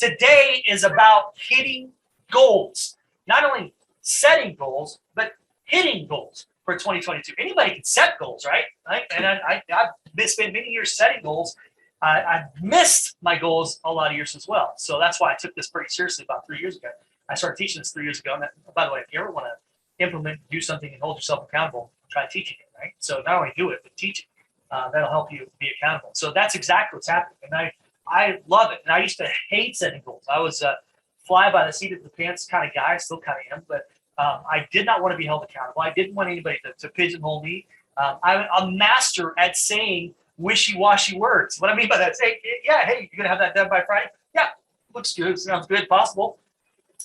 Today is about hitting goals. Not only setting goals, but hitting goals for 2022. Anybody can set goals, right? And I've spent many years setting goals. I've missed my goals a lot of years as well. So that's why I took this pretty seriously about 3 years ago. I started teaching this 3 years ago. And by the way, if you ever want to implement, do something and hold yourself accountable, try teaching it, right? So not only do it, but teach it. That'll help you be accountable. So that's exactly what's happening. And I love it. And I used to hate setting goals. I was a fly by the seat of the pants kind of guy. I still kind of am. But I did not want to be held accountable. I didn't want anybody to pigeonhole me. I'm a master at saying wishy-washy words. What I mean by that, say, yeah, hey, you're going to have that done by Friday? Yeah, looks good, sounds good, possible.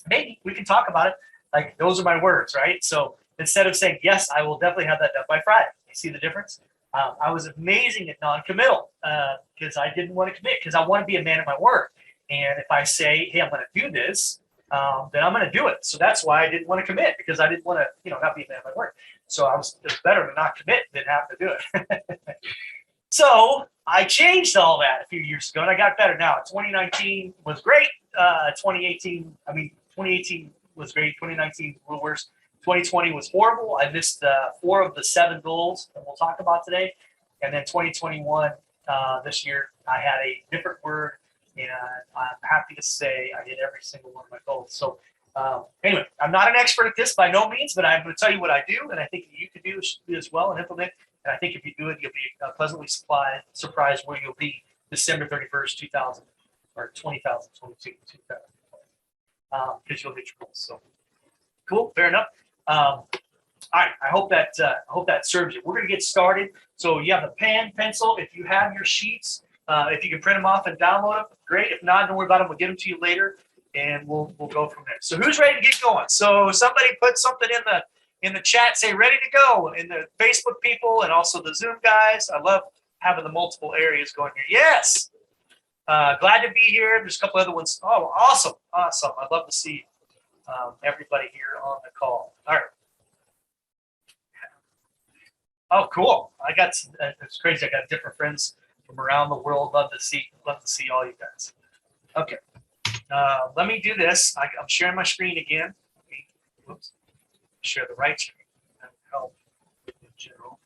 Maybe we can talk about it. Like, those are my words, right? So instead of saying, yes, I will definitely have that done by Friday. You see the difference? I was amazing at non-committal because I didn't want to commit because I want to be a man of my word. And if I say, hey, I'm going to do this, then I'm going to do it. So that's why I didn't want to commit, because I didn't want to, not be a man of my word. So it was better to not commit than have to do it. So I changed all that a few years ago, and I got better now. 2019 was great. 2018 was great. 2019 was a little worse. 2020 was horrible. I missed 4 of the 7 goals that we'll talk about today. And then 2021, this year, I had a different word, and I'm happy to say I hit every single one of my goals. So anyway, I'm not an expert at this by no means, but I'm going to tell you what I do, and I think you can do as well and implement. And I think if you do it, you'll be pleasantly surprised where you'll be December 31st, 2022, because you'll hit your goals. So cool, fair enough. All right, I hope that serves you. We're going to get started. So you have a pen, pencil. If you have your sheets, if you can print them off and download them, great. If not, don't worry about them. We'll get them to you later, and we'll go from there. So who's ready to get going? So somebody put something in the chat, say ready to go, in the Facebook people and also the Zoom guys. I love having the multiple areas going here. Yes. Glad to be here. There's a couple other ones. Oh, awesome. I'd love to see everybody here on the call. All right. Oh, cool. It's crazy. I got different friends from around the world. Love to see all you guys. Okay. Let me do this. I'm sharing my screen again. Whoops. Share the right screen. That would help in general.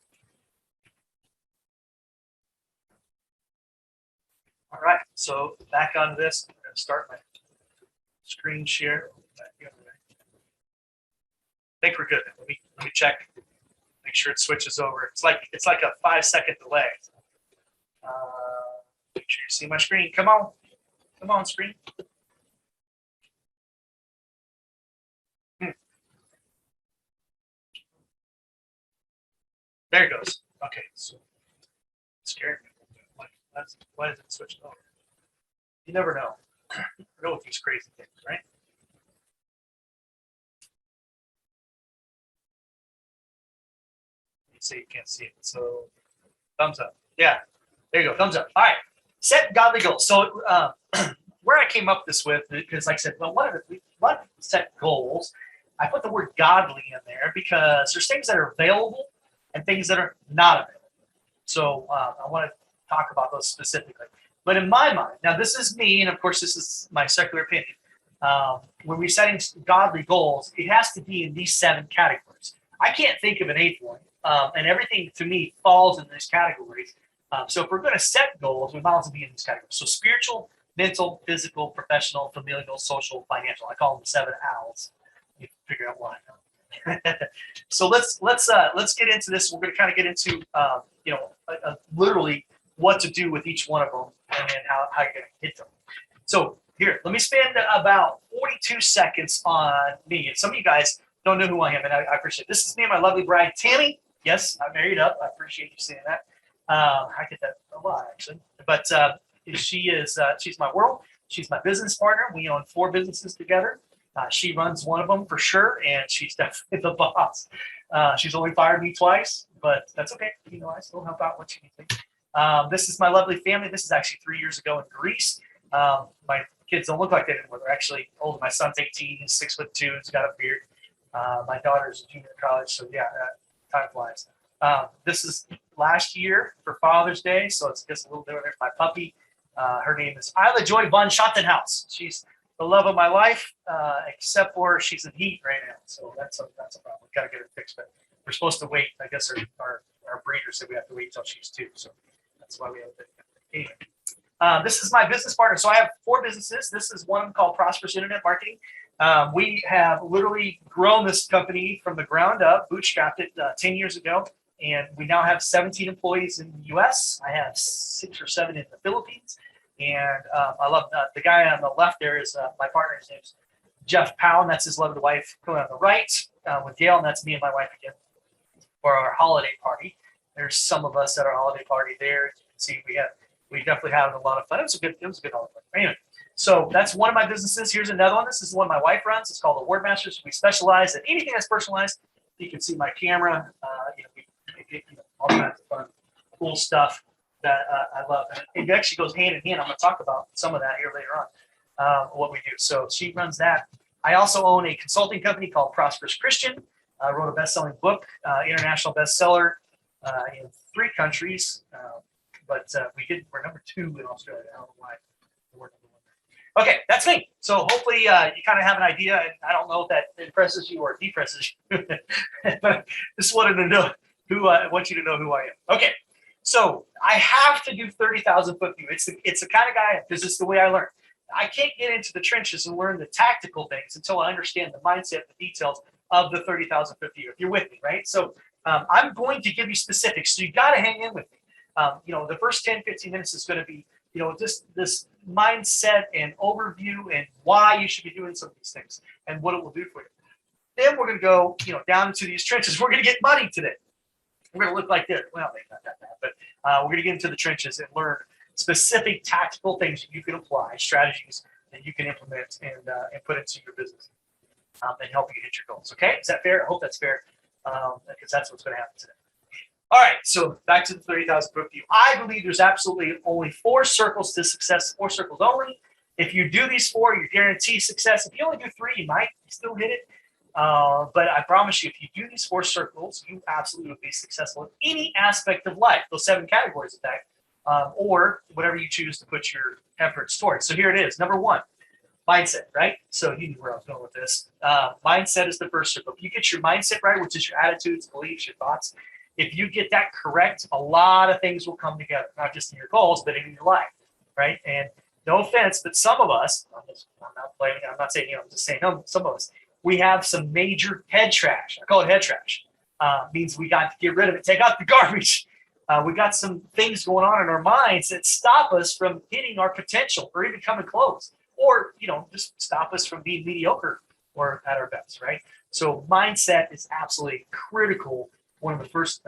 All right, so back on this. I'm going to start my screen share. I think we're good. Let me check. Make sure it switches over. It's like a 5-second delay. Make sure you see my screen. Come on, screen. There it goes. Okay, so scared me. Why is it switched over? You never know. You never know with these crazy things, right? You say you can't see it. So thumbs up. Yeah, there you go. Thumbs up. All right. Set godly goals. So where I came up this with, because like I said, well, what set goals? I put the word godly in there because there's things that are available and things that are not available. So I want to talk about those specifically. But in my mind, now this is me, and of course this is my secular opinion. When we're setting godly goals, it has to be in these 7 categories. I can't think of an 8th one, and everything to me falls in these categories. So if we're going to set goals, we might as well be in these categories. So spiritual, mental, physical, professional, familial, social, financial. I call them 7 owls. You figure out why. So let's get into this. We're going to kind of get into literally what to do with each one of them and then how you're going to hit them. So here, let me spend about 42 seconds on me. And some of you guys don't know who I am, and I appreciate it. This is me and my lovely bride, Tammy. Yes, I'm married up. I appreciate you saying that. I get that a lot, actually. But she's my world. She's my business partner. We own 4 businesses together. She runs one of them for sure, and she's definitely the boss. She's only fired me twice, but that's okay. I still help out when she needs me. This is my lovely family. This is actually 3 years ago in Greece. My kids don't look like that anymore. They're actually older. My son's 18. He's 6'2". He's got a beard. My daughter's a junior in college, so yeah, time flies. This is last year for Father's Day, so it's just a little different. My puppy, Her name is Isla Joy von Schottenhaus. She's the love of my life, except for she's in heat right now. So that's a problem. We got to get her fixed. But we're supposed to wait. I guess our breeder said we have to wait until she's 2. So that's why we have to. Anyway, this is my business partner. So I have 4 businesses. This is one called Prosperous Internet Marketing. We have literally grown this company from the ground up, bootstrapped it 10 years ago. And we now have 17 employees in the U.S. I have 6 or 7 in the Philippines. And I love the guy on the left there is my partner. His name's Jeff Powell, and that's his lovely wife. Going on the right with Gail, and that's me and my wife again for our holiday party. There's some of us at our holiday party there. As you can see, we definitely had a lot of fun. It was a good holiday party. Anyway, so that's one of my businesses. Here's another one. This is the one my wife runs. It's called the Word Masters. We specialize in anything that's personalized. You can see my camera. We all kinds of fun, cool stuff that I love. And it actually goes hand in hand. I'm going to talk about some of that here later on, what we do. So she runs that. I also own a consulting company called Prosperous Christian. I wrote a best-selling book, international bestseller in 3 countries. But we're number 2 in Australia. I don't know why. We're number 1. Okay, that's me. So hopefully you kind of have an idea. And I don't know if that impresses you or depresses you. But I just wanted to know I want you to know who I am. Okay, so I have to do 30,000-foot view. It's the kind of guy, because it's the way I learn. I can't get into the trenches and learn the tactical things until I understand the mindset, the details of the 30,000-foot view. If you're with me, right? So I'm going to give you specifics. So you got to hang in with me. The first 10, 15 minutes is going to be, just this mindset and overview and why you should be doing some of these things and what it will do for you. Then we're going to go, down into these trenches. We're going to get muddy today. We're going to look like this. Well, maybe not that bad, but we're going to get into the trenches and learn specific tactical things that you can apply, strategies that you can implement and put into your business and help you hit your goals. Okay, is that fair? I hope that's fair, because that's what's going to happen today. All right, so back to the 30,000-foot view. I believe there's absolutely only 4 circles to success, 4 circles only. If you do these 4, you're guaranteed success. If you only do 3, you might still hit it. But I promise you, if you do these 4 circles, you absolutely will be successful in any aspect of life. Those 7 categories, in fact, or whatever you choose to put your efforts towards. So here it is. Number 1, mindset, right? So you knew where I was going with this. Mindset is the first circle. If you get your mindset right, which is your attitudes, beliefs, your thoughts, if you get that correct, a lot of things will come together, not just in your goals, but in your life, right? And no offense, but some of us, I'm not blaming, I'm not saying, I'm just saying, no, some of us, we have some major head trash. I call it head trash. Means we got to get rid of it, take out the garbage. We got some things going on in our minds that stop us from hitting our potential or even coming close, or just stop us from being mediocre or at our best, right? So mindset is absolutely critical. One of the first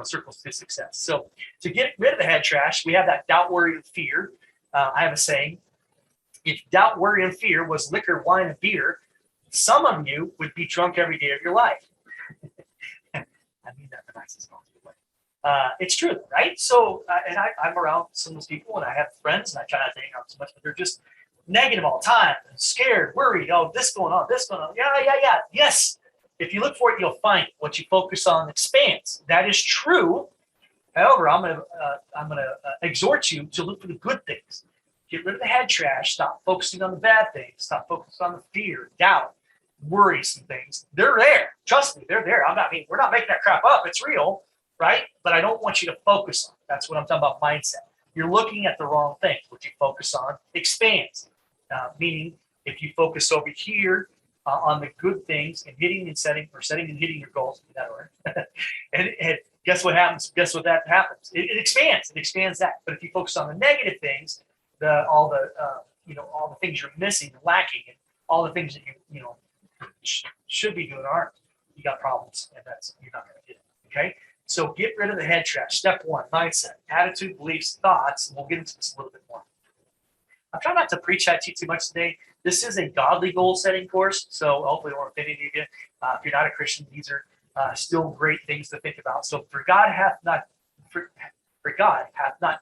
circles to success. So to get rid of the head trash, we have that doubt, worry, and fear. I have a saying: if doubt, worry, and fear was liquor, wine, and beer, some of you would be drunk every day of your life. I mean that the nicest possible way. It's true, right? So, and I'm around some of those people, and I have friends, and I try not to hang out so much, but they're just negative all the time, scared, worried. Oh, this going on, this going on. Yeah. Yes. If you look for it, you'll find it. What you focus on expands. That is true. However, I'm gonna exhort you to look for the good things. Get rid of the head trash. Stop focusing on the bad things. Stop focusing on the fear, doubt, worrisome things. They're there. Trust me, they're there. We're not making that crap up. It's real, right? But I don't want you to focus on it. That's what I'm talking about. Mindset. You're looking at the wrong things. What you focus on expands. Meaning, if you focus over here on the good things and setting and hitting your goals in that order. and guess what happens? Guess what that happens? It expands. It expands that. But if you focus on the negative things, all the things you're missing, lacking, and all the things that you should be doing aren't, you got problems, and you're not going to get it. Okay. So get rid of the head trash. Step 1: mindset, attitude, beliefs, thoughts. And we'll get into this a little bit more. I'm trying not to preach at you too much today. This is a godly goal setting course, so hopefully it won't offend any of you. If you're not a Christian, these are still great things to think about. So for God hath not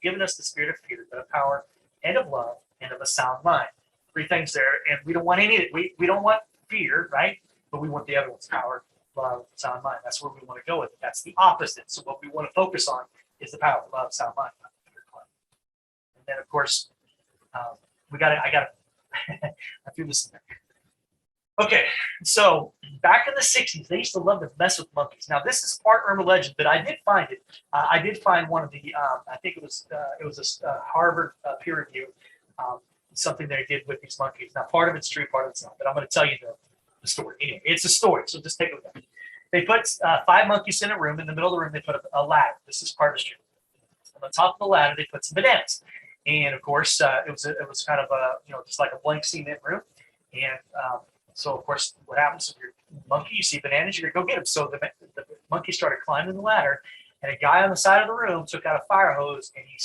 given us the spirit of fear, but of power and of love and of a sound mind. 3 things there, and we don't want any of it. We don't want fear, right? But we want the other ones: power, love, sound mind. That's where we want to go with it. That's the opposite. So what we want to focus on is the power, love, sound mind. then of course, I got I threw this in there. Okay, so back in the 60s, they used to love to mess with monkeys. Now, this is part urban legend, but I did find it. I did find one of the, I think it was a Harvard peer review, something they did with these monkeys. Now, part of it's true, part of it's not, but I'm going to tell you the story. Anyway, it's a story, so just take a look at it. They put 5 monkeys in a room. In the middle of the room, they put a ladder. This is part of the story. On the top of the ladder, they put some bananas. And, of course, it was kind of just like a blank cement room. And so, of course, what happens if you're a monkey, you see bananas, you're going to go get them. So the monkey started climbing the ladder, and a guy on the side of the room took out a fire hose, and he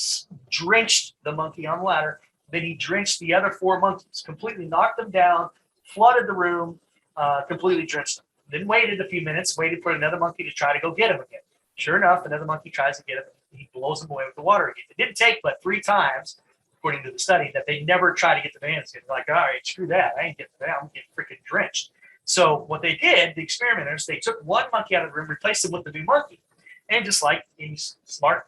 drenched the monkey on the ladder. Then he drenched the other 4 monkeys, completely knocked them down, flooded the room, completely drenched them. Then waited a few minutes, waited for another monkey to try to go get him again. Sure enough, another monkey tries to get him, and he blows him away with the water again. It didn't take but 3 times, according to the study, that they never try to get the bananas again. They're like, all right, screw that. I ain't getting that. I'm getting freaking drenched. So what they did, the experimenters, they took one monkey out of the room, replaced him with the new monkey. And just like any smart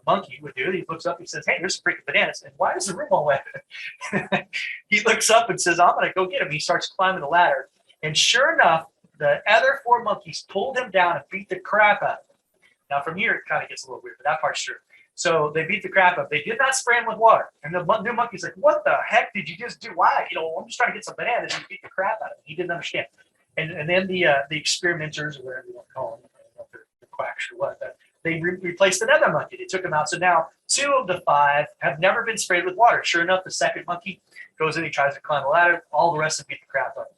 monkey would do, he looks up, he says, hey, there's some freaking bananas. And why is the room all wet? He looks up and says, I'm going to go get him. He starts climbing the ladder. And sure enough, the other 4 monkeys pulled him down and beat the crap out of him. Now, from here, it kind of gets a little weird, but that part's true. So they beat the crap out of him. They did not spray him with water. And the new monkey's like, what the heck did you just do? Why? I'm just trying to get some bananas and beat the crap out of him. He didn't understand. And then the experimenters, or whatever you want to call them, I don't know if they're quacks or what, but they replaced another monkey. They took him out. So now 2 of the 5 have never been sprayed with water. Sure enough, the second monkey goes in, he tries to climb the ladder. All the rest of them beat the crap out of him.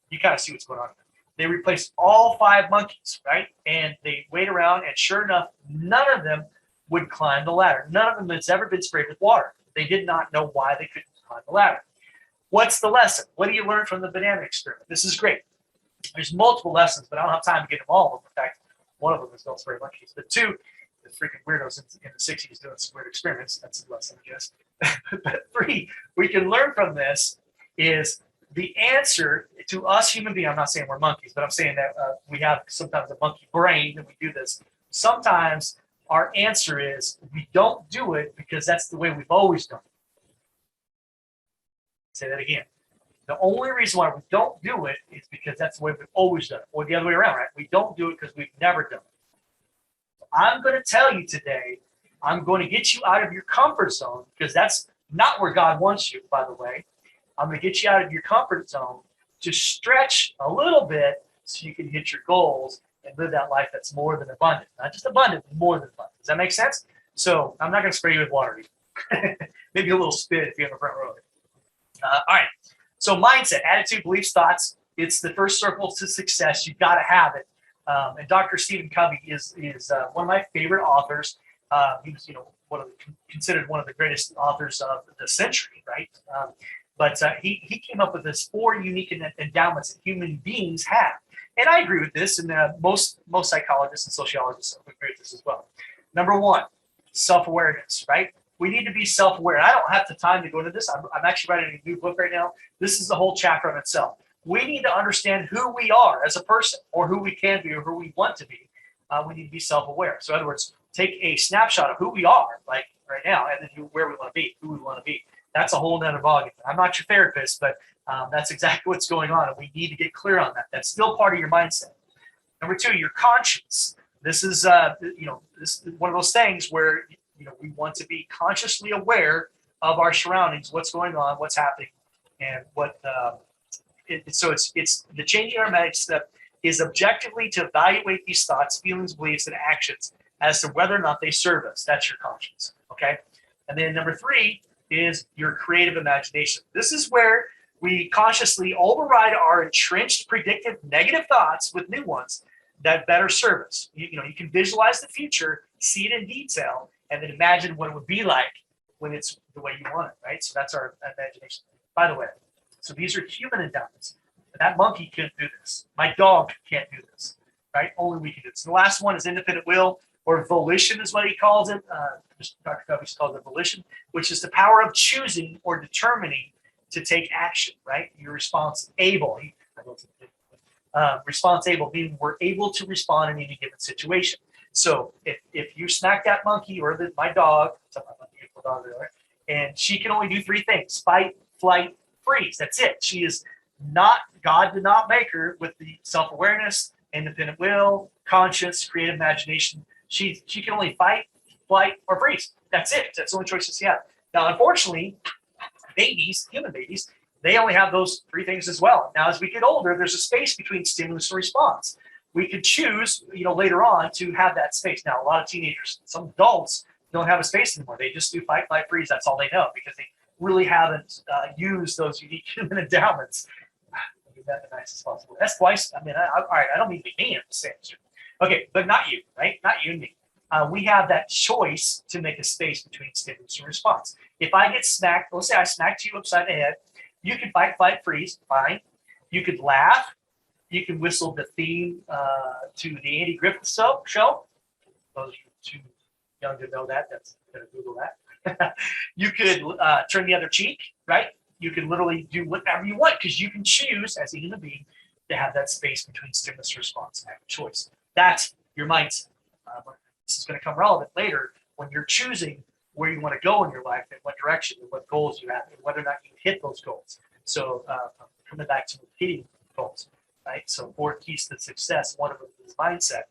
You kind of see what's going on. They replaced all 5 monkeys, right? And they wait around, and sure enough, none of them would climb the ladder. None of them has ever been sprayed with water. They did not know why they couldn't climb the ladder. What's the lesson? What do you learn from the banana experiment? This is great. There's multiple lessons, but I don't have time to get them all of them. In fact, one of them is don't spray monkeys. But 2, the freaking weirdos in the 60s doing some weird experiments. That's a lesson, I guess. But 3, we can learn from this is the answer to us human beings. I'm not saying we're monkeys, but I'm saying that we have sometimes a monkey brain and we do this. Sometimes our answer is we don't do it because that's the way we've always done it. Say that again. The only reason why we don't do it is because that's the way we've always done it, or the other way around, right? We don't do it because we've never done it. I'm going to tell you today, I'm going to get you out of your comfort zone, because that's not where God wants you, by the way. I'm going to get you out of your comfort zone to stretch a little bit so you can hit your goals and live that life that's more than abundant. Not just abundant, but more than abundant. Does that make sense? So I'm not going to spray you with water. Maybe a little spit if you're in the front row. All right. So mindset, attitude, beliefs, thoughts. It's the first circle to success. You've got to have it. And Dr. Stephen Covey is one of my favorite authors. He was, considered one of the greatest authors of the century, right? But he came up with this 4 unique endowments that human beings have. And I agree with this, and most psychologists and sociologists agree with this as well. Number 1, self-awareness, right? We need to be self-aware. I don't have the time to go into this. I'm actually writing a new book right now. This is the whole chapter on itself. We need to understand who we are as a person, or who we can be, or who we want to be. We need to be self-aware. So in other words, take a snapshot of who we are, like right now, and then where we want to be, who we want to be. That's a whole nother ballgame. I'm not your therapist, but that's exactly what's going on, and we need to get clear on that. That's still part of your mindset. Number 2, your conscience. This is this is one of those things where we want to be consciously aware of our surroundings, what's going on, what's happening, and what. So it's the changing our mindset is objectively to evaluate these thoughts, feelings, beliefs, and actions as to whether or not they serve us. That's your conscience. Okay, and then number 3 is your creative imagination. This is where we consciously override our entrenched, predictive, negative thoughts with new ones that better serve us. You can visualize the future, see it in detail, and then imagine what it would be like when it's the way you want it, right? So that's our imagination. By the way, so these are human endowments. That monkey couldn't do this. My dog can't do this, right? Only we can do this. The last one is independent will, or volition is what he calls it. Dr. Covey calls it volition, which is the power of choosing or determining to take action, right? You're response-able. Response-able meaning we're able to respond in any given situation. So if you smack that monkey or my dog, And she can only do three things: fight, flight, freeze. That's it. She is not, God did not make her with the self-awareness, independent will, conscious, creative imagination. She can only fight, flight, or freeze. That's it. That's the only choices she has. Now, unfortunately, babies, human babies, they only have those three things as well. Now, as we get older, there's a space between stimulus and response. We could choose, later on to have that space. Now, a lot of teenagers, some adults don't have a space anymore. They just do fight, flight, freeze. That's all they know because they really haven't used those unique human endowments. Do that the nicest possible. That's twice. I mean, all right, I don't mean to be mean. I'm just saying. Okay, but not you, right? Not you and me. We have that choice to make a space between stimulus and response. If I get smacked, let's say I smacked you upside the head, you can fight, flight, freeze, fine. You could laugh. You can whistle the theme to the Andy Griffith show. Those are too young to know that. That's going to Google that. You could turn the other cheek, right? You can literally do whatever you want because you can choose as a human being to have that space between stimulus and response and have a choice. That's your mindset. This is going to come relevant later when you're choosing where you want to go in your life and what direction and what goals you have and whether or not you hit those goals. So coming back to hitting goals, right? So 4 keys to success. One of them is mindset.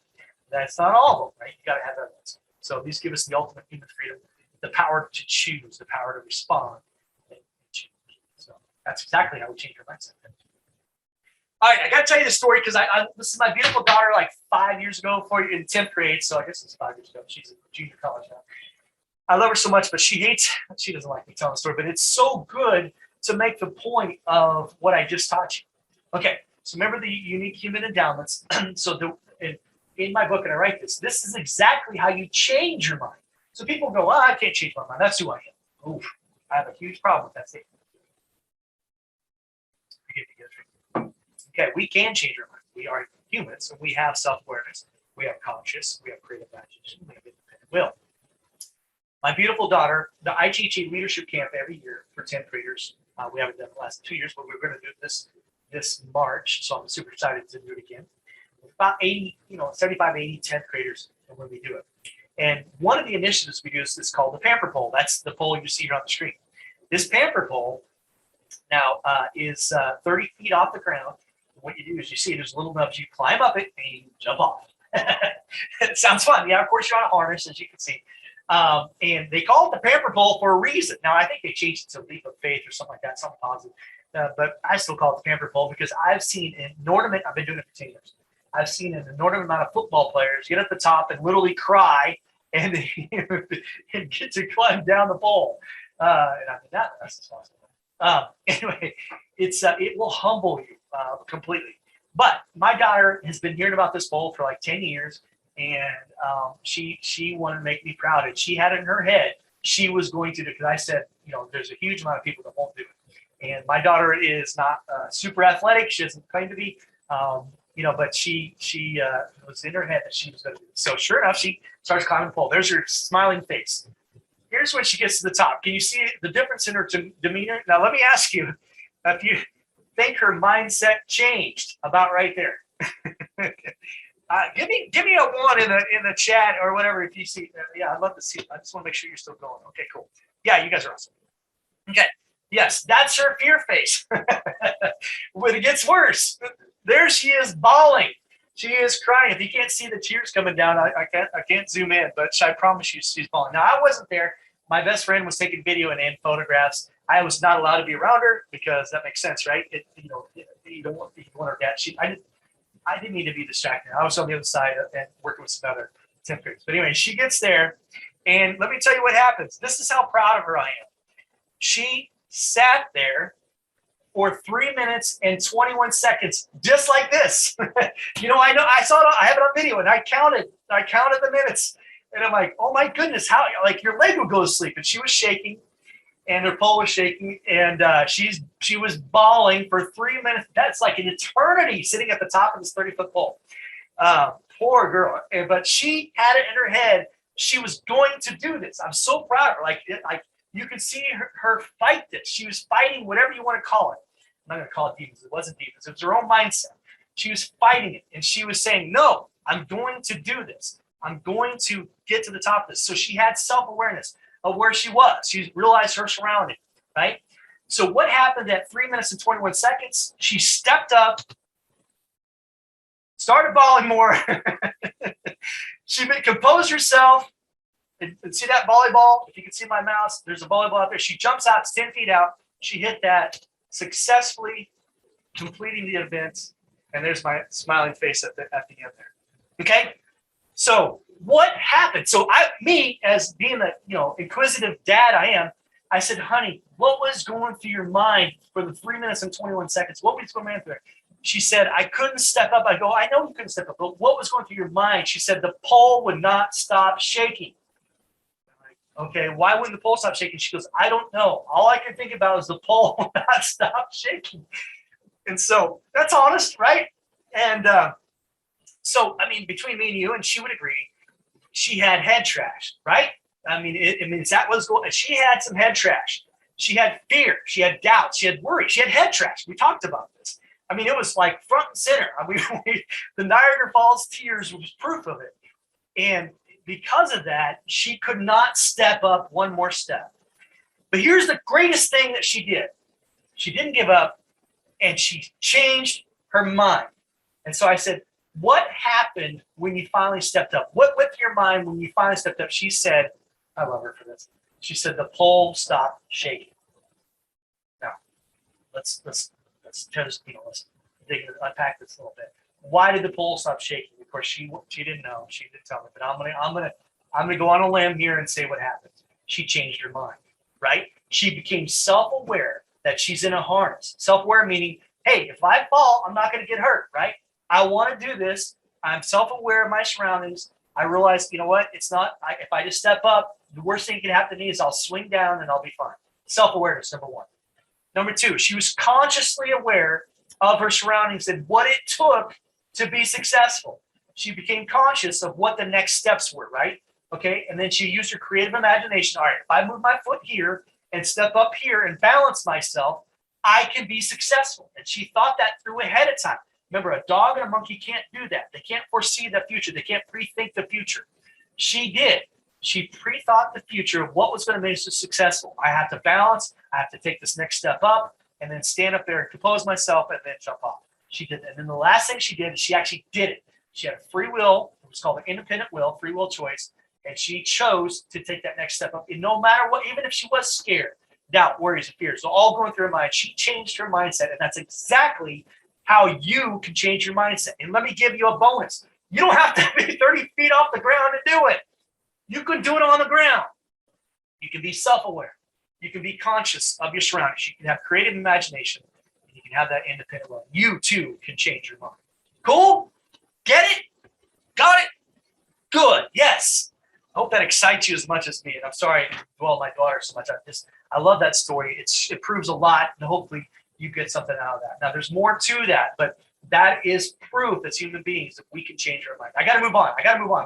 That's not all of them, right? You got to have evidence. So these give us the ultimate human freedom, the power to choose, the power to respond. And choose. So that's exactly how we change our mindset. All right, I got to tell you this story because this is my beautiful daughter like 5 years ago, in 10th grade. So I guess it's 5 years ago. She's in junior college now. I love her so much, but she doesn't like me telling the story, but it's so good to make the point of what I just taught you. Okay, so remember the unique human endowments. So in my book, and I write this is exactly how you change your mind. So people go, I can't change my mind. That's who I am. Oof, I have a huge problem with that statement. Okay, we can change our mind. We are humans, and we have self-awareness. We have conscious. We have creative imagination. We have independent will. My beautiful daughter, I teach a leadership camp every year for 10th graders. We haven't done it the last 2 years, but we're going to do this March, so I'm super excited to do it again. About 80, 75, 80 10th graders when we do it. And one of the initiatives we do is called the Pamper Poll. That's the poll you see here on the screen. This Pamper Poll now is 30 feet off the ground. What you do is you see there's little nubs. You climb up it and you jump off. It sounds fun. Yeah, of course you're on a harness, as you can see. And they call it the Pamper Poll for a reason. Now, I think they changed it to Leap of Faith or something like that, something positive. But I still call it the Pamper Poll because I've seen an inordinate, I've been doing it for 10 years. I've seen an inordinate amount of football players get at the top and literally cry and get to climb down the pole. And I mean, that's awesome. Anyway, it will humble you completely. But my daughter has been hearing about this bowl for like 10 years, and she wanted to make me proud. And she had it in her head she was going to do, because I said, there's a huge amount of people that won't do it. And my daughter is not super athletic. She doesn't claim to be, but she was in her head that she was going to do it. So sure enough, she starts climbing the pole. There's her smiling face. Here's when she gets to the top. Can you see the difference in her demeanor? Now, let me ask you, if you think her mindset changed about right there. Give me a 1 in the chat or whatever if you see. Yeah, I'd love to see it. I just want to make sure you're still going. Okay, cool. Yeah, you guys are awesome. Okay, yes, that's her fear face. When it gets worse, there she is bawling. She is crying. If you can't see the tears coming down, I can't zoom in, but I promise you she's bawling. Now, I wasn't there. My best friend was taking video and photographs. I was not allowed to be around her because that makes sense, right? You don't want her dad. I didn't need to be distracted. I was on the other side and working with some other 10th graders. But anyway, she gets there, and let me tell you what happens. This is how proud of her I am. She sat there for 3 minutes and 21 seconds, just like this. I know I saw it. I have it on video, and I counted the minutes, and I'm like, oh my goodness, how your leg would go to sleep. And she was shaking, and her pole was shaking, and she was bawling for 3 minutes. That's like an eternity sitting at the top of this 30-foot pole. Poor girl. But she had it in her head. She was going to do this. I'm so proud of her. You could see her fight this. She was fighting whatever you want to call it. I'm not going to call it demons. It wasn't demons. It was her own mindset. She was fighting it, and she was saying, no, I'm going to do this. I'm going to get to the top of this. So she had self-awareness. of where she was. She realized her surrounding, right? So what happened at 3 minutes and 21 seconds? She stepped up, started balling more. She composed herself. And see that volleyball? If you can see my mouse, there's a volleyball out there. She jumps out, it's 10 feet out. She hit that, successfully completing the event. And there's my smiling face at the end there. Okay? So what happened? So me, as being the inquisitive dad I am, I said, honey, what was going through your mind for the 3 minutes and 21 seconds? What was going through? She said, I couldn't step up. I go, I know you couldn't step up, but what was going through your mind? She said, the pole would not stop shaking. Okay, why wouldn't the pole stop shaking? She goes, I don't know. All I can think about is the pole will not stop shaking. And so that's honest, right? And so, I mean, between me and you, and she would agree, she had head trash, right? I mean, that was going. She had some head trash. She had fear. She had doubt. She had worry. She had head trash. We talked about this. I mean, it was like front and center. I mean, the Niagara Falls tears was proof of it. And because of that, she could not step up one more step. But here's the greatest thing that she did. She didn't give up, and she changed her mind. And so I said, what happened when you finally stepped up? What went through your mind when you finally stepped up? She said, I love her for this. She said, the pole stopped shaking. Now, let's unpack this a little bit. Why did the pole stop shaking? Of course, she didn't know. She didn't tell me. But I'm gonna go on a limb here and say what happened. She changed her mind, right? She became self-aware that she's in a harness. Self-aware meaning, hey, if I fall, I'm not going to get hurt, right? I want to do this. I'm self-aware of my surroundings. I realize, you know what? It's not. If I just step up, the worst thing that can happen to me is I'll swing down and I'll be fine. Self-awareness, number one. Number two, she was consciously aware of her surroundings and what it took to be successful. She became conscious of what the next steps were, right? Okay, and then she used her creative imagination. All right, if I move my foot here and step up here and balance myself, I can be successful. And she thought that through ahead of time. Remember, a dog and a monkey can't do that. They can't foresee the future. They can't pre-think the future. She did. She pre-thought the future of what was going to make us successful. I have to balance. I have to take this next step up and then stand up there and compose myself and then jump off. She did that. And then the last thing she did is she actually did it. She had a free will. It was called an independent will, free will choice. And she chose to take that next step up. And no matter what, even if she was scared, doubt, worries, and fears, so all going through her mind, she changed her mindset. And that's exactly how you can change your mindset. And let me give you a bonus. You don't have to be 30 feet off the ground to do it. You can do it on the ground. You can be self-aware. You can be conscious of your surroundings. You can have creative imagination. And you can have that independent will. You, too, can change your mind. Cool? Get it? Got it? Good. Yes. I hope that excites you as much as me. And I'm sorry I dwell on my daughter so much. I love that story. It proves a lot, and hopefully you get something out of that. Now, there's more to that, but that is proof as human beings that we can change our mind. I got to move on.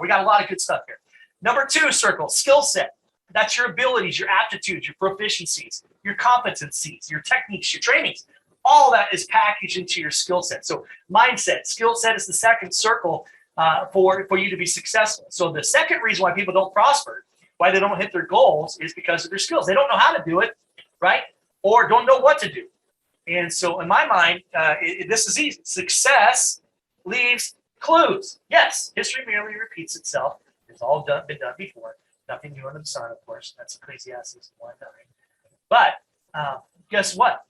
We got a lot of good stuff here. Number two circle, skill set. That's your abilities, your aptitudes, your proficiencies, your competencies, your techniques, your trainings. All that is packaged into your skill set. So mindset, skill set is the second circle for you to be successful. So the second reason why people don't prosper, why they don't hit their goals, is because of their skills. They don't know how to do it, right? Or don't know what to do. And so in my mind, this is easy. Success leaves clues. Yes, history merely repeats itself. It's all been done before. Nothing new under the sun, of course. That's Ecclesiastes 1:9. But guess what?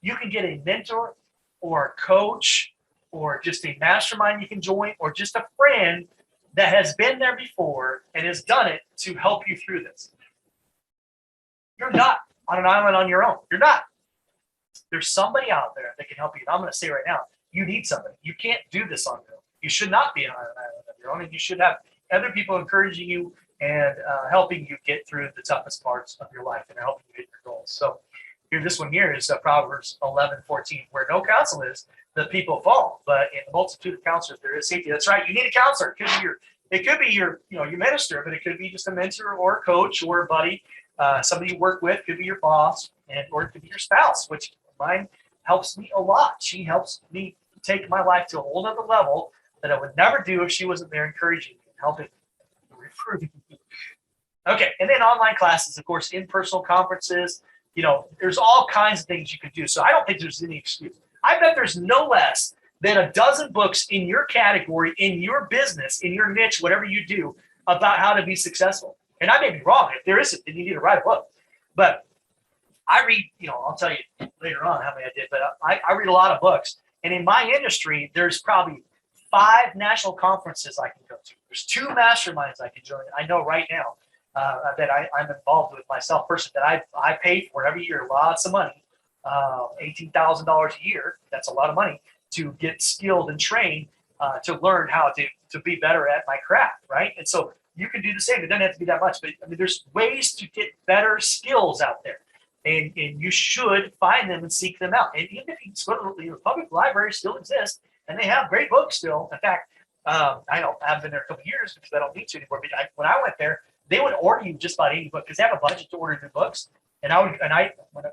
You can get a mentor or a coach or just a mastermind you can join or just a friend that has been there before and has done it to help you through this. You're not on an island on your own. You're not. There's somebody out there that can help you. And I'm going to say right now, you need somebody. You can't do this on your own. You should not be on an island on your own, and you should have other people encouraging you and helping you get through the toughest parts of your life and helping you hit your goals. So here, this one here is Proverbs 11:14, where no counsel is, the people fall, but in the multitude of counselors there is safety. That's right. You need a counselor. It could be your minister, but it could be just a mentor or a coach or a buddy, somebody you work with. Could be your boss, or it could be your spouse, which mine helps me a lot. She helps me take my life to a whole other level that I would never do if she wasn't there encouraging me and helping, reproving me. Okay, and then online classes, of course, in-personal conferences. There's all kinds of things you can do. So I don't think there's any excuse. I bet there's no less than a dozen books in your category, in your business, in your niche, whatever you do, about how to be successful. And I may be wrong. If there isn't, then you need to write a book. But I read, I'll tell you later on how many I did, but I read a lot of books. And in my industry, there's probably 5 national conferences I can go to. There's 2 masterminds I can join. I know right now that I'm involved with myself personally, that I pay for every year, lots of money, $18,000 a year. That's a lot of money to get skilled and trained to learn how to be better at my craft, right? And so you can do the same. It doesn't have to be that much, but I mean, there's ways to get better skills out there. And you should find them and seek them out. And even if you go to the public libraries still exist, and they have great books still. In fact, I haven't been there a couple of years because I don't need to anymore. But when I went there, they would order you just about any book because they have a budget to order new books. And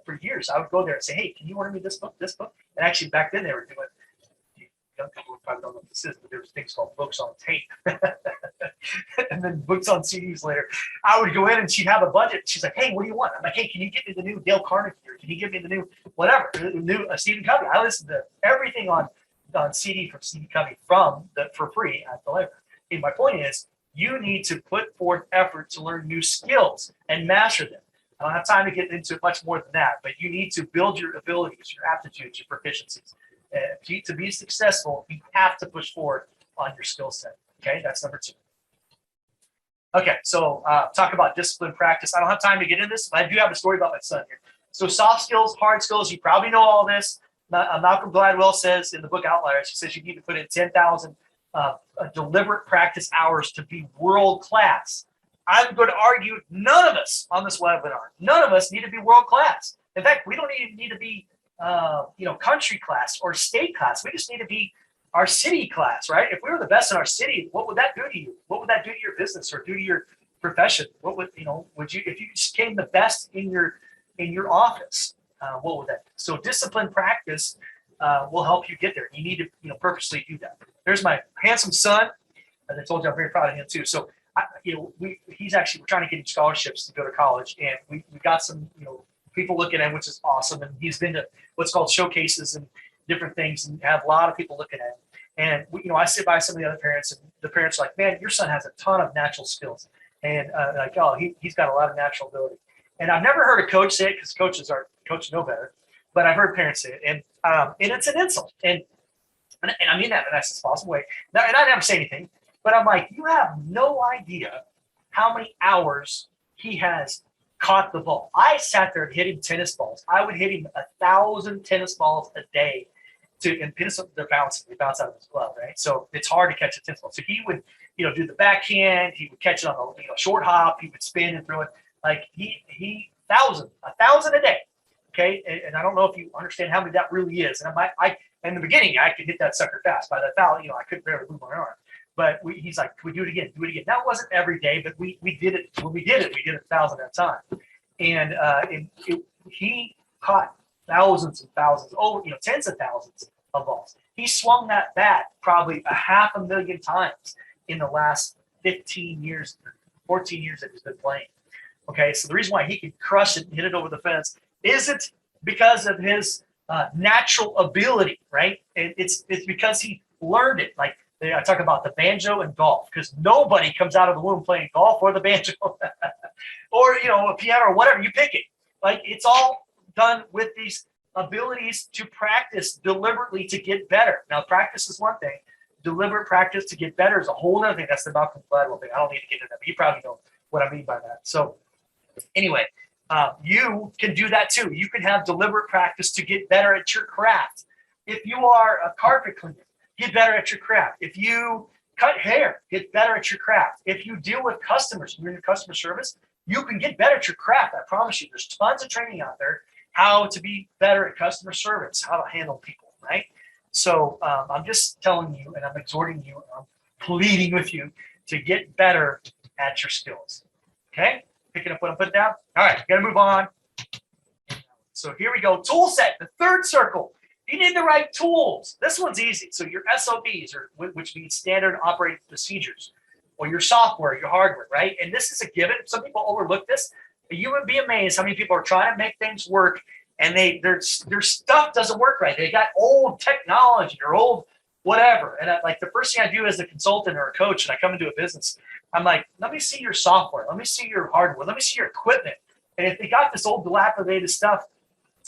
for years, I would go there and say, hey, can you order me this book? And actually, back then they were doing. Young people probably don't know what this is, but there was things called books on tape, and then books on CDs later. I would go in and she'd have a budget. She's like, "Hey, what do you want?" I'm like, "Hey, can you get me the new Dale Carnegie? Or can you give me the new whatever, new Stephen Covey?" I listen to everything on CD from Stephen Covey for free at the library. And my point is, you need to put forth effort to learn new skills and master them. I don't have time to get into much more than that, but you need to build your abilities, your aptitudes, your proficiencies. To be successful, you have to push forward on your skill set. Okay, that's number 2. Okay, so talk about discipline practice. I don't have time to get into this, but I do have a story about my son here. So soft skills, hard skills, you probably know all this. Malcolm Gladwell says in the book Outliers, he says you need to put in 10,000 deliberate practice hours to be world class. I'm going to argue none of us on this webinar, none of us need to be world class. In fact, we don't even need to be country class or state class. We just need to be our city class, right? If we were the best in our city, what would that do to you? What would that do to your business or do to your profession? What would you if you became the best in your office? What would that do? So discipline practice will help you get there. You need to purposely do that. There's my handsome son. As I told you, I'm very proud of him too. So we're trying to get him scholarships to go to college, and we got some people looking at him, which is awesome. And he's been to what's called showcases and different things, and have a lot of people looking at him. And I sit by some of the other parents, and the parents are like, "Man, your son has a ton of natural skills," and he's got a lot of natural ability. And I've never heard a coach say it because coaches know better, but I've heard parents say it, and it's an insult, and I mean that in the nicest possible way. Now, and I never say anything, but I'm like, you have no idea how many hours he has caught the ball. I sat there and hit him tennis balls. I would hit him 1,000 tennis balls a day and tennis, they bounce out of his glove, right? So it's hard to catch a tennis ball. So he would, do the backhand. He would catch it on a short hop. He would spin and throw it. Like he 1,000 a day. Okay, and I don't know if you understand how many that really is. And in the beginning, I could hit that sucker fast. By the 1,000, I couldn't barely move my arm. But he's like, "Can we do it again? Do it again." That wasn't every day, but we did it. When we did it 1,000 at a time. And he caught thousands and thousands, tens of thousands of balls. He swung that bat probably 500,000 times in the last 15 years, 14 years that he's been playing. Okay, so the reason why he can crush it and hit it over the fence isn't because of his natural ability, right? It's because he learned it. Like I talk about the banjo and golf, because nobody comes out of the womb playing golf or the banjo or a piano or whatever. You pick it. Like it's all done with these abilities to practice deliberately to get better. Now, practice is one thing. Deliberate practice to get better is a whole other thing. That's the Malcolm Gladwell thing. I don't need to get into that, but you probably know what I mean by that. So anyway, you can do that too. You can have deliberate practice to get better at your craft. If you are a carpet cleaner, get better at your craft. If you cut hair, get better at your craft. If you deal with customers, you're in customer service, you can get better at your craft. I promise you, there's tons of training out there how to be better at customer service, how to handle people, right? So I'm just telling you, and I'm exhorting you, I'm pleading with you to get better at your skills. Okay? Picking up what I'm putting down. All right, got to move on. So here we go. Tool set, the third circle. You need the right tools. This one's easy. So your SOPs, which means standard operating procedures. or your software, your hardware, right? And this is a given. Some people overlook this. But you would be amazed how many people are trying to make things work and their stuff doesn't work right. They got old technology or old whatever. And like the first thing I do as a consultant or a coach, and I come into a business, I'm like, let me see your software. Let me see your hardware. Let me see your equipment. And if they got this old dilapidated stuff,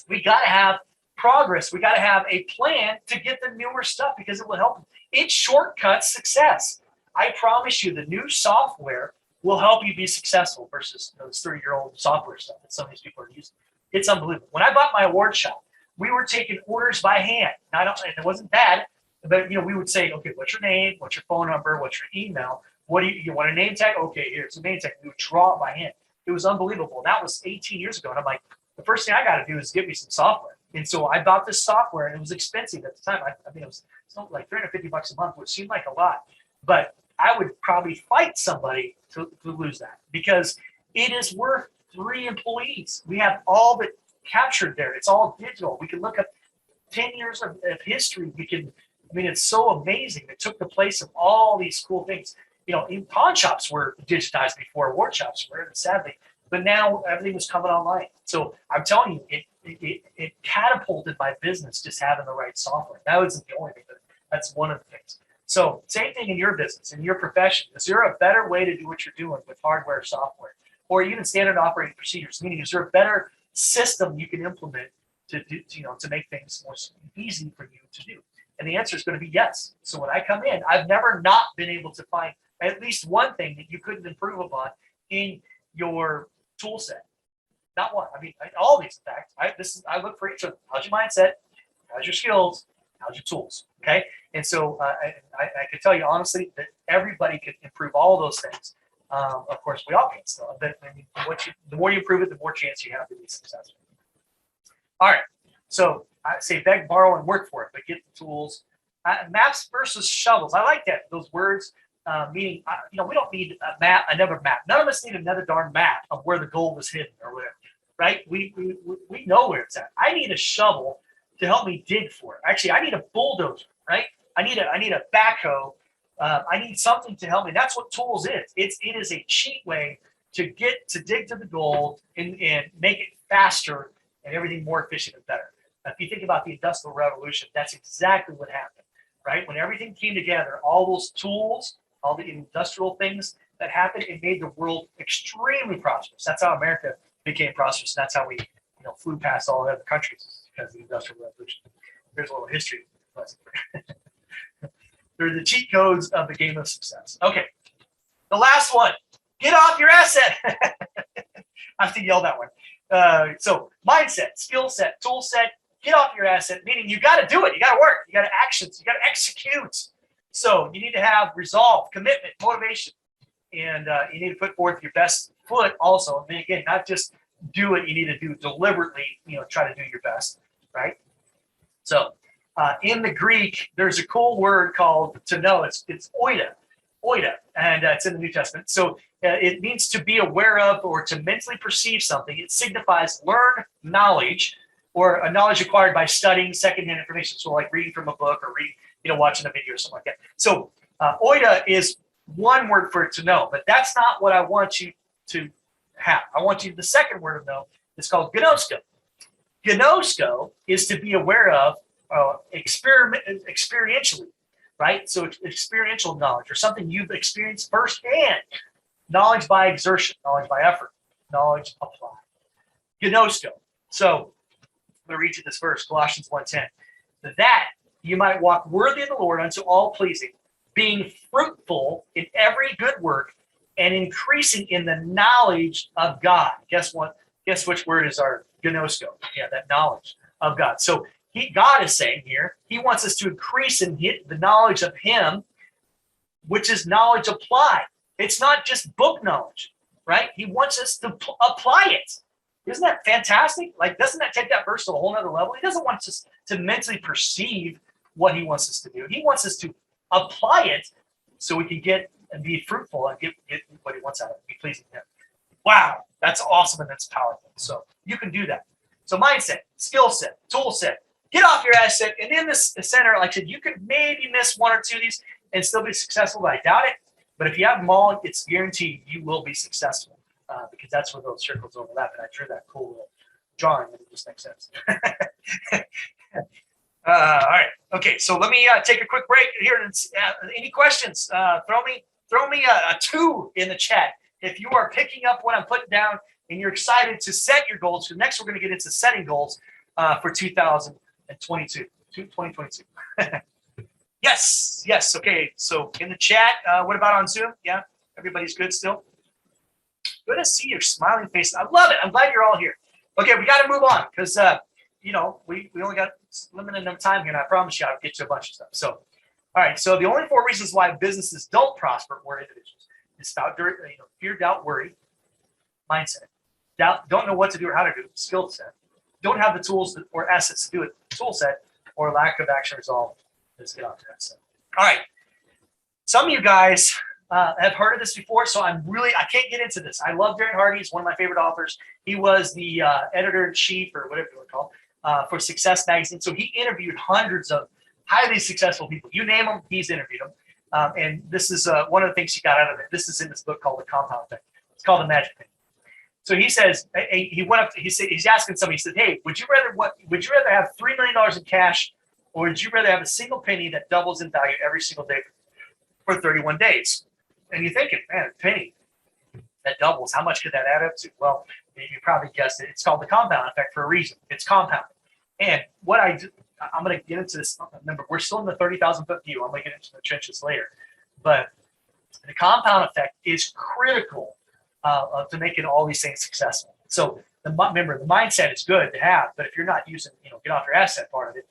we got to have progress. We got to have a plan to get the newer stuff because it will help. It shortcuts success. I promise you the new software will help you be successful versus those 30-year-old software stuff that some of these people are using. It's unbelievable. When I bought my award shop, we were taking orders by hand. And it wasn't bad, but we would say, okay, what's your name? What's your phone number? What's your email? What do you want a name tag? Okay, here's a name tag. We would draw it by hand. It was unbelievable. That was 18 years ago. And I'm like, the first thing I got to do is get me some software. And so I bought this software, and it was expensive at the time. I mean, it was something like $350 a month, which seemed like a lot. But I would probably fight somebody to lose that because it is worth 3 employees. We have all that captured there. It's all digital. We can look up 10 years of history. It's so amazing. It took the place of all these cool things. In pawn shops were digitized before award shops were, sadly. But now everything was coming online. So I'm telling you, it catapulted my business just having the right software. That wasn't the only thing, but that's one of the things. So same thing in your business, in your profession. Is there a better way to do what you're doing with hardware, software, or even standard operating procedures? Meaning, is there a better system you can implement to make things more easy for you to do? And the answer is going to be yes. So when I come in, I've never not been able to find at least one thing that you couldn't improve upon in your tool set. Not one. All these, in fact. I look for each of them. How's your mindset? How's your skills? How's your tools? Okay. And so I can tell you honestly that everybody could improve all of those things. Of course, we all can still. But the more you improve it, the more chance you have to be successful. All right. So I say beg, borrow, and work for it, but get the tools. Maps versus shovels. I like that. Those words. Meaning, we don't need another map. None of us need another darn map of where the gold is hidden or whatever, right? We know where it's at. I need a shovel to help me dig for it. Actually, I need a bulldozer, right? I need a backhoe. I need something to help me. That's what tools is. It is a cheat way to dig to the gold and make it faster and everything more efficient and better. Now, if you think about the Industrial Revolution, that's exactly what happened, right? When everything came together, all those tools, all the industrial things that happened, it made the world extremely prosperous. That's how America became prosperous. That's how we, flew past all the other countries because of the Industrial Revolution. There's a little history lesson. They're the cheat codes of the game of success. Okay, the last one. Get off your asset. I have to yell that one. So mindset, skill set, tool set. Get off your asset, meaning you got to do it. You got to work. You got to actions. You got to execute. So you need to have resolve, commitment, motivation, and you need to put forth your best foot also. And again, not just do it, you need to do deliberately, try to do your best, right? So in the Greek, there's a cool word called to know. It's oida, and it's in the New Testament. So it means to be aware of or to mentally perceive something. It signifies learned knowledge or a knowledge acquired by studying secondhand information. So like reading from a book or reading, watching a video or something like that. So oida is one word for it to know, but that's not what I want you to have. I want you, the second word of know is called gnosko. Gnosko is to be aware of experientially, right? So it's experiential knowledge or something you've experienced firsthand. Knowledge by exertion, knowledge by effort, knowledge applied. Gnosko. So I'm going to read you this verse, Colossians 1:10. That you might walk worthy of the Lord unto all pleasing, being fruitful in every good work and increasing in the knowledge of God. Guess what? Guess which word is our gnosko? Yeah, that knowledge of God. So God is saying here, he wants us to increase in the knowledge of him, which is knowledge applied. It's not just book knowledge, right? He wants us to apply it. Isn't that fantastic? Like, doesn't that take that verse to a whole nother level? He doesn't want us to mentally perceive what he wants us to do. He wants us to apply it so we can get and be fruitful and get what he wants out of it, be pleasing to him. Wow, that's awesome and that's powerful. So you can do that. So mindset, skill set, tool set, get off your asset. And in this center, like I said, you could maybe miss one or two of these and still be successful, but I doubt it. But if you have them all, it's guaranteed you will be successful because that's where those circles overlap. And I drew that cool little drawing, and it just makes sense. All right. Okay. So let me take a quick break here. Any questions? Throw me a 2 in the chat if you are picking up what I'm putting down and you're excited to set your goals. So next, we're going to get into setting goals for 2022. Yes. Yes. Okay. So in the chat, what about on Zoom? Yeah. Everybody's good still. Good to see your smiling face. I love it. I'm glad you're all here. Okay. We got to move on because, we only got limited enough time here, and I promise you I'll get to a bunch of stuff. So, all right. So the only 4 reasons why businesses don't prosper or individuals is fear, doubt, worry, mindset, doubt, don't know what to do or how to do it, skill set, don't have the tools or assets to do it, tool set, or lack of action resolve. Let's get off to that stuff. All right. Some of you guys have heard of this before, so I can't get into this. I love Darren Hardy. He's one of my favorite authors. He was the editor-in-chief or whatever you want to call it, for Success Magazine. So he interviewed hundreds of highly successful people. You name them, he's interviewed them. And this is one of the things he got out of it. This is in this book called The Compound Effect. It's called The Magic Penny. So he says, he went up to, he's asking somebody, he said, hey, would you rather have $3 million in cash, or would you rather have a single penny that doubles in value every single day for 31 days? And you're thinking, man, a penny that doubles, how much could that add up to? Well, you probably guessed it. It's called the compound effect for a reason. It's compounding. And what I do, I'm going to get into this. Remember, we're still in the 30,000 foot view. I'm going to get into the trenches later. But the compound effect is critical to making all these things successful. So remember, the mindset is good to have, but if you're not using, get off your asset part of it,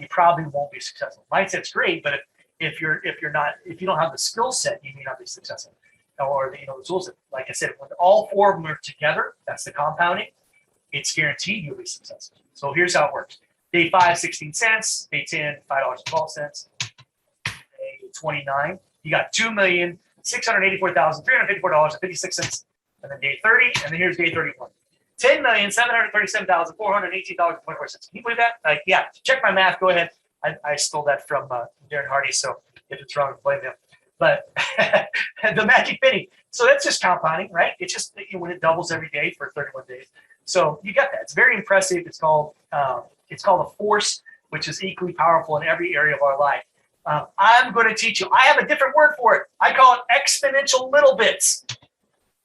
you probably won't be successful. Mindset's great, but if you don't have the skill set, you may not be successful. Or the tools that, like I said, when all 4 of them are together, that's the compounding. It's guaranteed you'll be successful. So here's how it works: day 5, 16 cents; day 10, $5.12; day 29, you got $2,684,354.56, and then day 30, and then here's day 31, $10,737,418.24. Can you believe that? Yeah. Check my math. Go ahead. I stole that from Darren Hardy, so if it's wrong, blame him. But the magic penny. So that's just compounding, right? It's just when it doubles every day for 31 days. So you got that. It's very impressive. It's called a force, which is equally powerful in every area of our life. I'm going to teach you. I have a different word for it. I call it exponential little bits.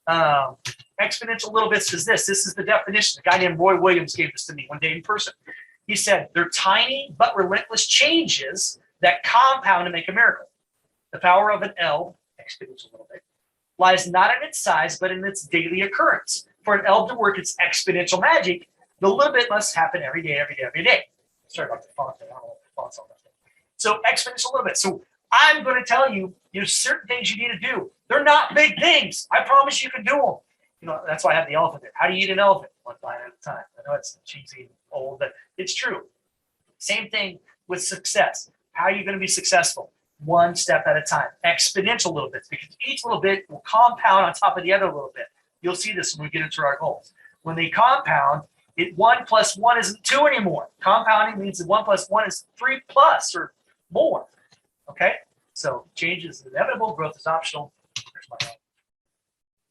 Exponential little bits is this. This is the definition. A guy named Roy Williams gave this to me one day in person. He said, they're tiny but relentless changes that compound to make a miracle. The power of an L, exponential little bit, lies not in its size, but in its daily occurrence. For an L to work its exponential magic, the little bit must happen every day, every day, every day. Sorry about the font. I don't know what the font's on that thing. So exponential little bit. So I'm going to tell you, there's certain things you need to do. They're not big things. I promise you can do them. That's why I have the elephant there. How do you eat an elephant? One bite at a time. I know it's cheesy and old, but it's true. Same thing with success. How are you going to be successful? One step at a time. Exponential little bits, because each little bit will compound on top of the other little bit. You'll see this when we get into our goals. When they compound, 1 plus 1 isn't 2 anymore. Compounding means that 1 plus 1 is 3 plus or more. Okay? So change is inevitable, growth is optional. There's my note.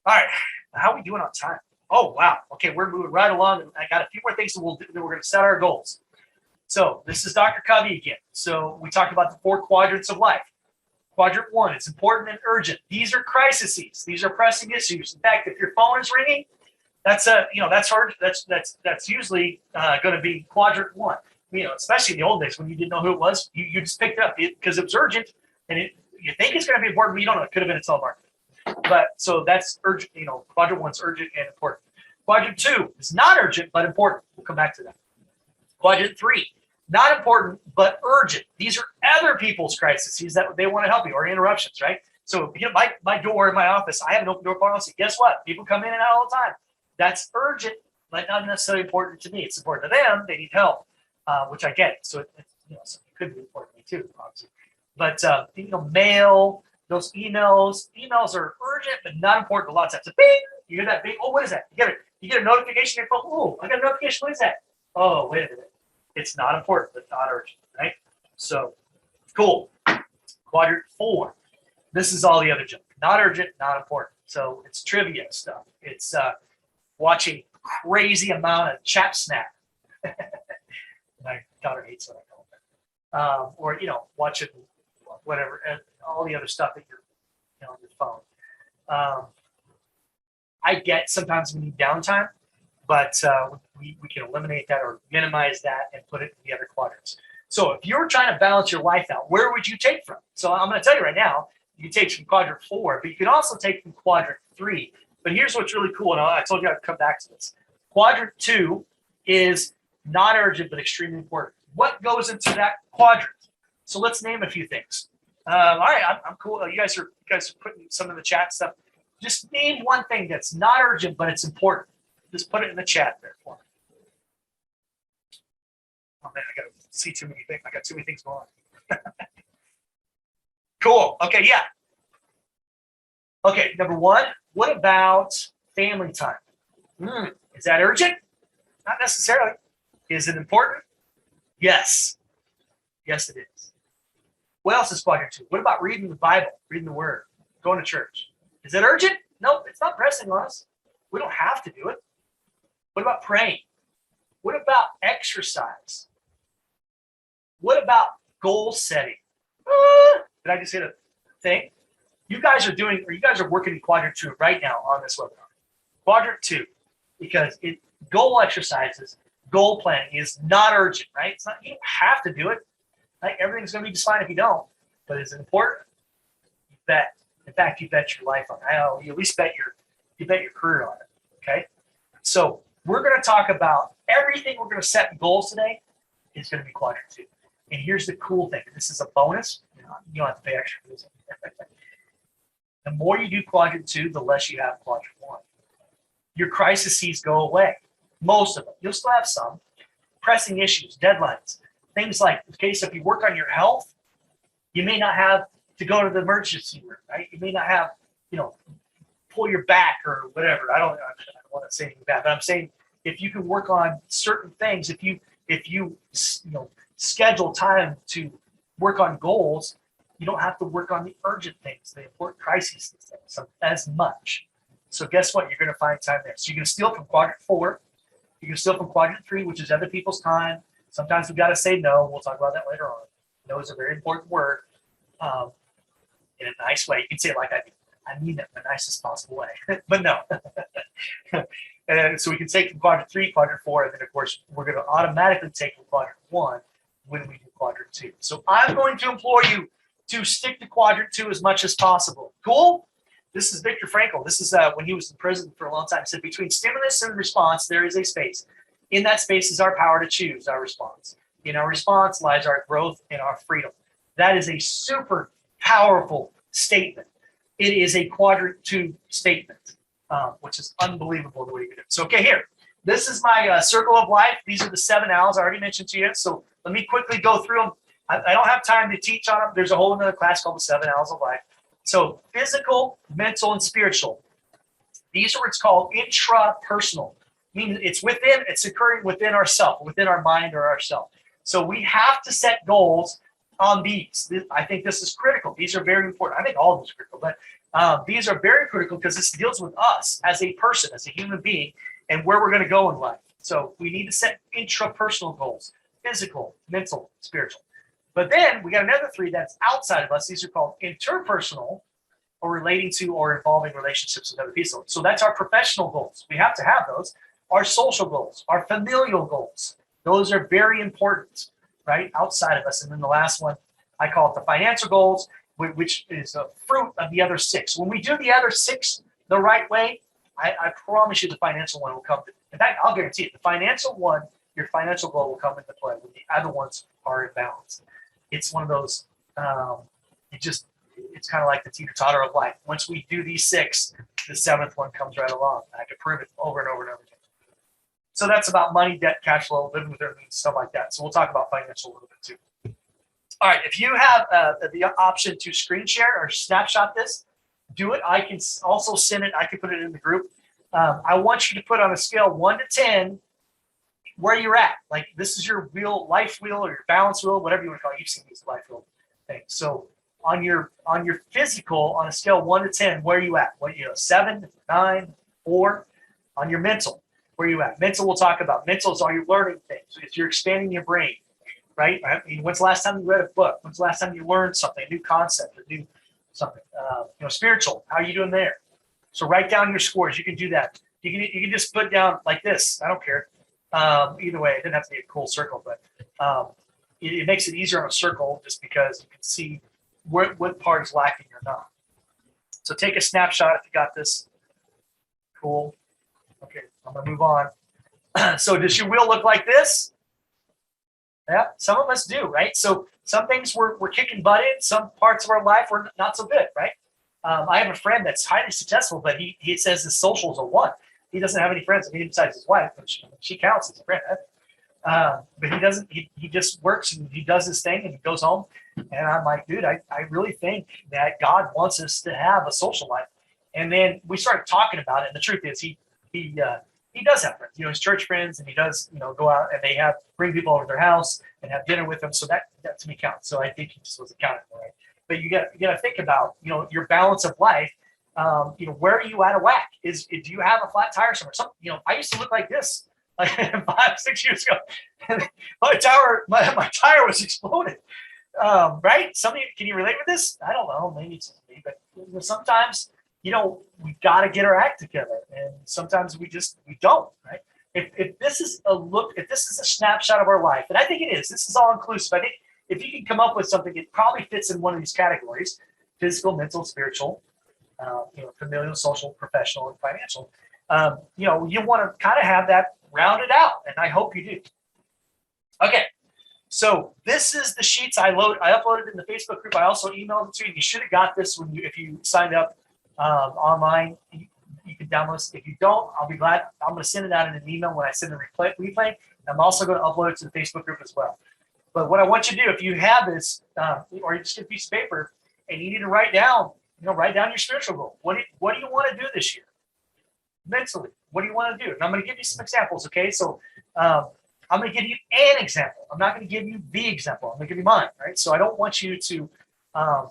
All right. How are we doing on time? Oh, wow. Okay, we're moving right along. I got a few more things that we'll do. We're going to set our goals. So this is Dr. Covey again. So we talked about the 4 quadrants of life. Quadrant 1 is important and urgent. These are crises. These are pressing issues. In fact, if your phone is ringing, that's hard. That's usually going to be quadrant 1. Especially in the old days when you didn't know who it was, you just picked it up because it was urgent, and you think it's going to be important, but you don't know. It could have been a telemarketer. But so that's urgent. Quadrant 1 is urgent and important. Quadrant 2 is not urgent but important. We'll come back to that. Quadrant 3. Not important, but urgent. These are other people's crises that they want to help you, or interruptions, right? So my door in my office, I have an open door policy. Guess what? People come in and out all the time. That's urgent, but not necessarily important to me. It's important to them. They need help, which I get. So it could be important to me too, obviously. But mail, those emails are urgent but not important a lot of times. So bing, you hear that bing. Oh, what is that? You get a notification on your phone. Oh, I got a notification. What is that? Oh, wait a minute. It's not important, but not urgent, right? So, cool. Quadrant 4. This is all the other junk. Not urgent, not important. So it's trivia stuff. It's watching crazy amount of chat snap. My daughter hates what I call it. Or, watching whatever, all the other stuff that you're on your phone. I get sometimes we need downtime, but we can eliminate that or minimize that and put it in the other quadrants. So if you're trying to balance your life out, where would you take from? So I'm going to tell you right now, you can take from Quadrant 4, but you can also take from Quadrant 3. But here's what's really cool, and I told you I'd come back to this. Quadrant 2 is not urgent, but extremely important. What goes into that quadrant? So let's name a few things. All right, I'm cool. You guys are putting some of the chat stuff. Just name one thing that's not urgent, but it's important. Just put it in the chat there for me. Oh man, I got to see too many things. I got too many things going on. Cool. Okay, yeah. Okay, number one, what about family time? Is that urgent? Not necessarily. Is it important? Yes. Yes, it is. What else is quadrant 2? What about reading the Bible, reading the Word, going to church? Is it urgent? Nope, it's not pressing on us. We don't have to do it. What about praying? What about exercise? What about goal setting? Did I just hit a thing? You guys are working in quadrant 2 right now on this webinar. Quadrant 2, because goal exercises, goal planning is not urgent, right? It's not, you don't have to do it. Like, everything's going to be just fine if you don't. But is it important? You bet. In fact, you bet your life on it. You at least bet your career on it. Okay. So we're going to talk about everything we're going to set in goals today is going to be quadrant 2. And here's the cool thing. This is a bonus. You don't have to pay extra for this. The more you do quadrant 2, the less you have quadrant 1. Your crises go away. Most of them. You'll still have some. Pressing issues, deadlines, things like, okay, so if you work on your health, you may not have to go to the emergency room, right? You may not have, pull your back or whatever. I don't want to say anything bad, but I'm saying if you can work on certain things, if you schedule time to work on goals, you don't have to work on the urgent things, the important crises as much. So guess what? You're going to find time there. So you can steal from quadrant 4. You can steal from quadrant 3, which is other people's time. Sometimes we've got to say no. We'll talk about that later on. No is a very important word in a nice way. You can say it like I do. I mean it in the nicest possible way, but no. And so we can take from quadrant 3, quadrant 4, and then, of course, we're going to automatically take from quadrant 1 when we do quadrant 2. So I'm going to implore you to stick to quadrant 2 as much as possible. Cool? This is Viktor Frankl. This is when he was in prison for a long time. He said, between stimulus and response, there is a space. In that space is our power to choose our response. In our response lies our growth and our freedom. That is a super powerful statement. It is a quadrant 2 statement, which is unbelievable the way you do it. So, okay, here. This is my circle of life. These are the 7 L's I already mentioned to you. So let me quickly go through them. I don't have time to teach on them. There's a whole another class called the 7 L's of life. So physical, mental, and spiritual. These are what's called intrapersonal. Meaning it's occurring within ourself, within our mind or ourself. So we have to set goals on these. I think this is critical. These are very important. I think all of these are critical, but these are very critical because this deals with us as a person, as a human being, and where we're going to go in life. So we need to set intrapersonal goals, physical, mental, spiritual. But then we got another 3 that's outside of us. These are called interpersonal, or relating to or involving relationships with other people. So that's our professional goals. We have to have those. Our social goals, our familial goals. Those are very important, right? Outside of us. And then the last one, I call it the financial goals, which is a fruit of the other 6. When we do the other 6 the right way, I promise you the financial one will come. In fact, I'll guarantee it. The financial one, your financial goal will come into play when the other ones are in balance. It's one of those, it's kind of like the teeter-totter of life. Once we do these 6, the 7th one comes right along. I can prove it over and over and over again. So that's about money, debt, cash flow, living with our means, stuff like that. So we'll talk about financial a little bit too. All right, if you have the option to screen share or snapshot this, do it. I can also send it. I can put it in the group. I want you to put on a scale 1 to 10 where you're at. Like, this is your life wheel or your balance wheel, whatever you want to call it. You've seen these life wheel things. So on your physical, on a scale of 1 to 10, where are you at? What, 7, 9, 4? On your mental, where are you at? Mental, we'll talk about. Mentals are you learning things. If you're expanding your brain, right? I mean, when's the last time you read a book? When's the last time you learned something, a new concept, a new something? Spiritual, how are you doing there? So write down your scores. You can do that. You can just put down like this. I don't care. Either way, it didn't have to be a cool circle, but it makes it easier on a circle just because you can see what part is lacking or not. So take a snapshot if you got this. Cool. Okay, I'm gonna move on. So does your wheel look like this? Yeah, some of us do, right? So some things we're kicking butt in, some parts of our life are not so good, right? I have a friend that's highly successful, but he says his social is a 1. He doesn't have any friends. I mean, besides his wife, but she counts as a friend. But he doesn't. He just works and he does his thing and he goes home. And I'm like, dude, I really think that God wants us to have a social life. And then we started talking about it. And the truth is, he does have friends. His church friends, and he does, go out and they bring people over to their house and have dinner with them. So that to me counts. So I think he just was accounted for, right? But you got to think about, your balance of life. Where are you out of whack? Do you have a flat tire somewhere? I used to look like this like 5, 6 years ago. my tire was exploded. Right? Can you relate with this? I don't know. Maybe it's me, but sometimes, we've got to get our act together, and sometimes we don't, right? If this is a snapshot of our life, and I think it is, this is all inclusive. I think if you can come up with something, it probably fits in one of these categories: physical, mental, spiritual, familial, social, professional, and financial. You want to kind of have that rounded out, and I hope you do. Okay. So this is the sheets I uploaded in the Facebook group. I also emailed it to you. You should have got this if you signed up online. You can download this. If you don't, I'll be glad. I'm going to send it out in an email when I send the replay. I'm also going to upload it to the Facebook group as well. But what I want you to do, if you have this, or you just get a piece of paper and you need to write down your spiritual goal. What do you want to do this year? Mentally, what do you want to do? And I'm going to give you some examples. Okay, so I'm going to give you an example. I'm not going to give you the example. I'm going to give you mine, right? So I don't want you to, I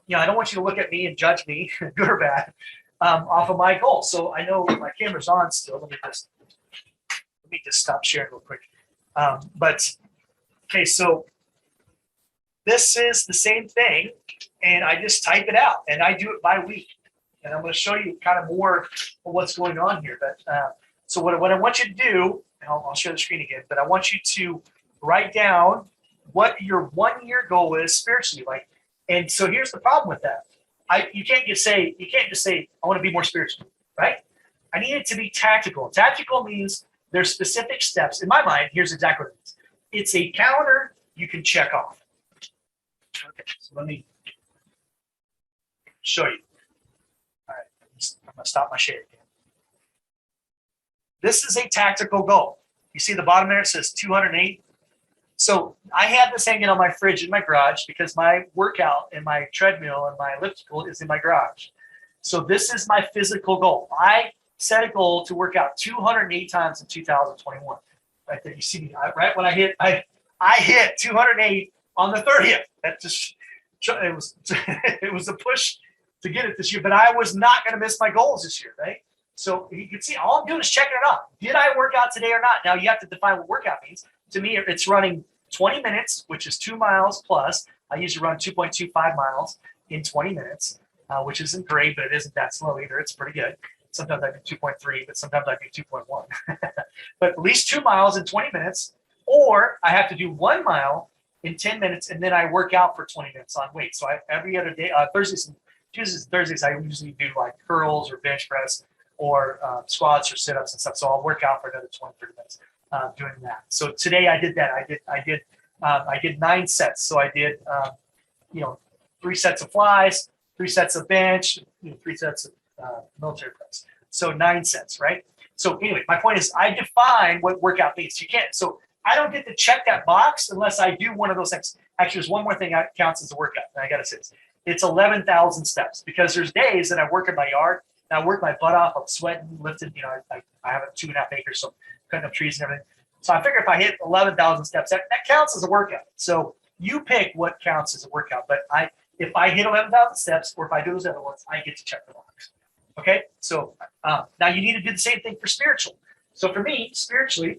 don't want you to look at me and judge me, good or bad, off of my goal. So I know my camera's on still. Let me just stop sharing real quick. Okay, so this is the same thing, and I just type it out, and I do it by week. And I'm going to show you kind of more of what's going on here. But so what I want you to do, and I'll share the screen again, but I want you to write down what your 1-year goal is spiritually. And so here's the problem with that. You can't just say, I want to be more spiritual, right? I need it to be tactical. Tactical means there's specific steps. In my mind, here's exactly what it means. It's a calendar you can check off. Okay, so let me show you. All right, I'm going to stop my share again. This is a tactical goal. You see the bottom there, it says 208. So I have this hanging on my fridge in my garage because my workout and my treadmill and my elliptical is in my garage. So this is my physical goal. I set a goal to work out 208 times in 2021. Right there, you see me, right when I hit 208 on the 30th. That just, it was a push to get it this year, but I was not going to miss my goals this year, right? So you can see all I'm doing is checking it off. Did I work out today or not? Now you have to define what workout means. To me, it's running 20 minutes, which is 2 miles plus. I usually run 2.25 miles in 20 minutes, which isn't great, but it isn't that slow either. It's pretty good. Sometimes I do 2.3, but sometimes I do 2.1. But at least 2 miles in 20 minutes, or I have to do 1 mile in 10 minutes, and then I work out for 20 minutes on weight. So every other day, Tuesdays and Thursdays, I usually do like curls or bench press or squats or sit-ups and stuff. So I'll work out for another 20, 30 minutes doing that. So today I did that. I did 9 sets. So I did, 3 sets of flies, 3 sets of bench, 3 sets of military press. So 9 sets, right? So anyway, my point is I define what workout means. You can't, so I don't get to check that box unless I do one of those things. Actually, there's one more thing that counts as a workout. And I got to say this. It's 11,000 steps because there's days that I work in my yard and I work my butt off. I'm sweating, lifting. I have 2.5 acres, so cutting up trees and everything. So I figure if I hit 11,000 steps, that counts as a workout. So you pick what counts as a workout. But If I hit 11,000 steps, or if I do those other ones, I get to check the box. Okay, so now you need to do the same thing for spiritual. So for me, spiritually,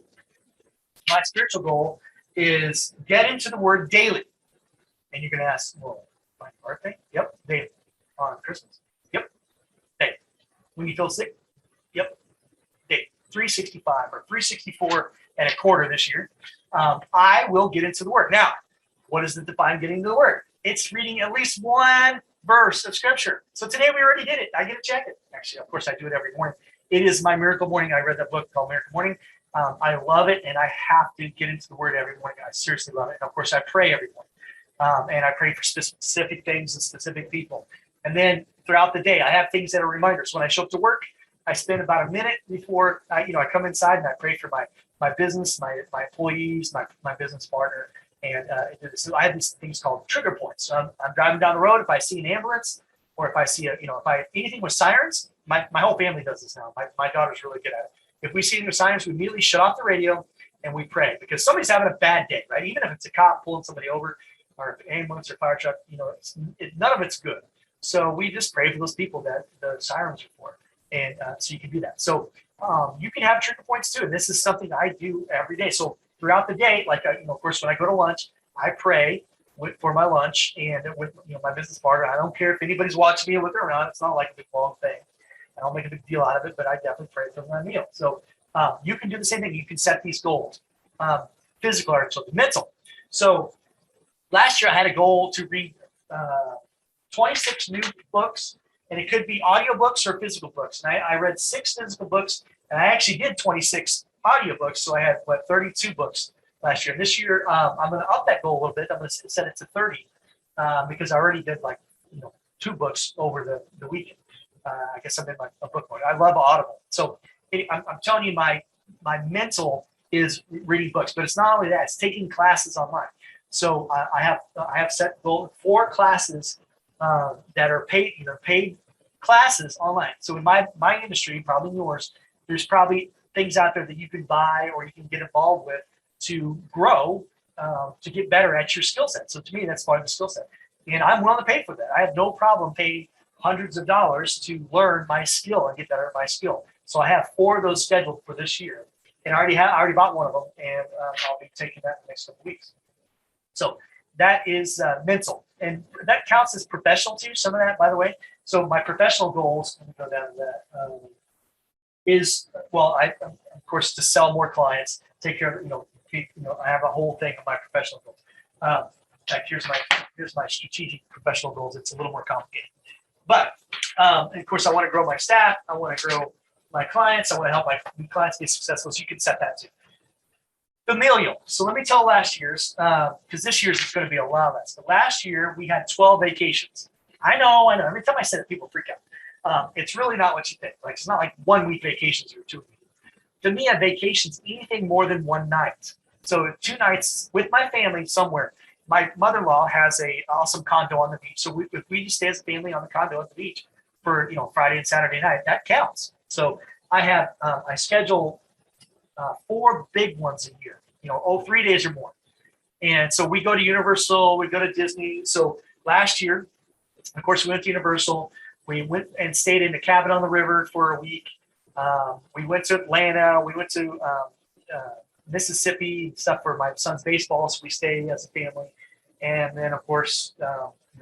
my spiritual goal is get into the Word daily. And you're going to ask, well, my birthday? Yep, daily. On Christmas? Yep, daily. When you feel sick? Yep, daily. 365 or 364 and a quarter this year. I will get into the Word. Now, what does it define getting into the Word? It's reading at least one verse of Scripture. So today we already did it. I get to check it. Actually, of course, I do it every morning. It is my miracle morning. I read that book called Miracle Morning. I love it, and I have to get into the Word every morning. I seriously love it. And of course, I pray every morning. And I pray for specific things and specific people. And then throughout the day, I have things that are reminders. When I show up to work, I spend about a minute before I come inside and I pray for my business, my employees, my business partner. And so I have these things called trigger points. So I'm driving down the road. If I see an ambulance, or if I see anything with sirens, my whole family does this now. My daughter's really good at it. If we see any sirens, we immediately shut off the radio and we pray, because somebody's having a bad day, right? Even if it's a cop pulling somebody over, or an ambulance or fire truck, none of it's good. So we just pray for those people that the sirens are for, and so you can do that. So you can have trigger points too, and this is something I do every day. So throughout the day, of course, when I go to lunch, I pray for my lunch and with my business partner. I don't care if anybody's watching me with or not. It's not like a big long thing. I don't make a big deal out of it, but I definitely pray for my meal. So you can do the same thing. You can set these goals. Physical or mental. So last year I had a goal to read 26 new books, and it could be audiobooks or physical books. And I read 6 physical books, and I actually did 26 audiobooks. So I had 32 books last year. This year I'm going to up that goal a little bit. I'm going to set it to 30 because I already did 2 books over the weekend. I guess I'm in a book mode. I love Audible. So I'm telling you, my mental is reading books, but it's not only that, it's taking classes online. So I have set goal 4 classes that are paid classes online. So in my industry, probably yours, there's probably things out there that you can buy or you can get involved with to grow, to get better at your skill set. So to me, that's part of the skill set. And I'm willing to pay for that. I have no problem paying hundreds of dollars to learn my skill and get better at my skill. So I have 4 of those scheduled for this year. And I already bought one of them, and I'll be taking that in the next couple of weeks. So that is mental. And that counts as professional too, some of that, by the way. So my professional goals, let me go down to that, is, of course, to sell more clients, take care of, I have a whole thing of my professional goals. In fact, here's my strategic professional goals. It's a little more complicated. But, of course, I want to grow my staff. I want to grow my clients. I want to help my clients be successful. So you can set that too. Familial. So let me tell last year's, because this year's is going to be a lot of that. So last year we had 12 vacations. I know. Every time I say it, people freak out. It's really not what you think. It's not like 1 week vacations or 2 weeks. To me, a vacation's anything more than 1 night. So 2 nights with my family somewhere. My mother-in-law has a awesome condo on the beach. So if we just stay as a family on the condo at the beach for Friday and Saturday night, that counts. So I schedule 4 big ones a year, 3 days or more. And so we go to Universal, we go to Disney. So last year, of course, we went to Universal. We went and stayed in a cabin on the river for a week. We went to Atlanta. We went to Mississippi, stuff for my son's baseball. So we stayed as a family. And then, of course,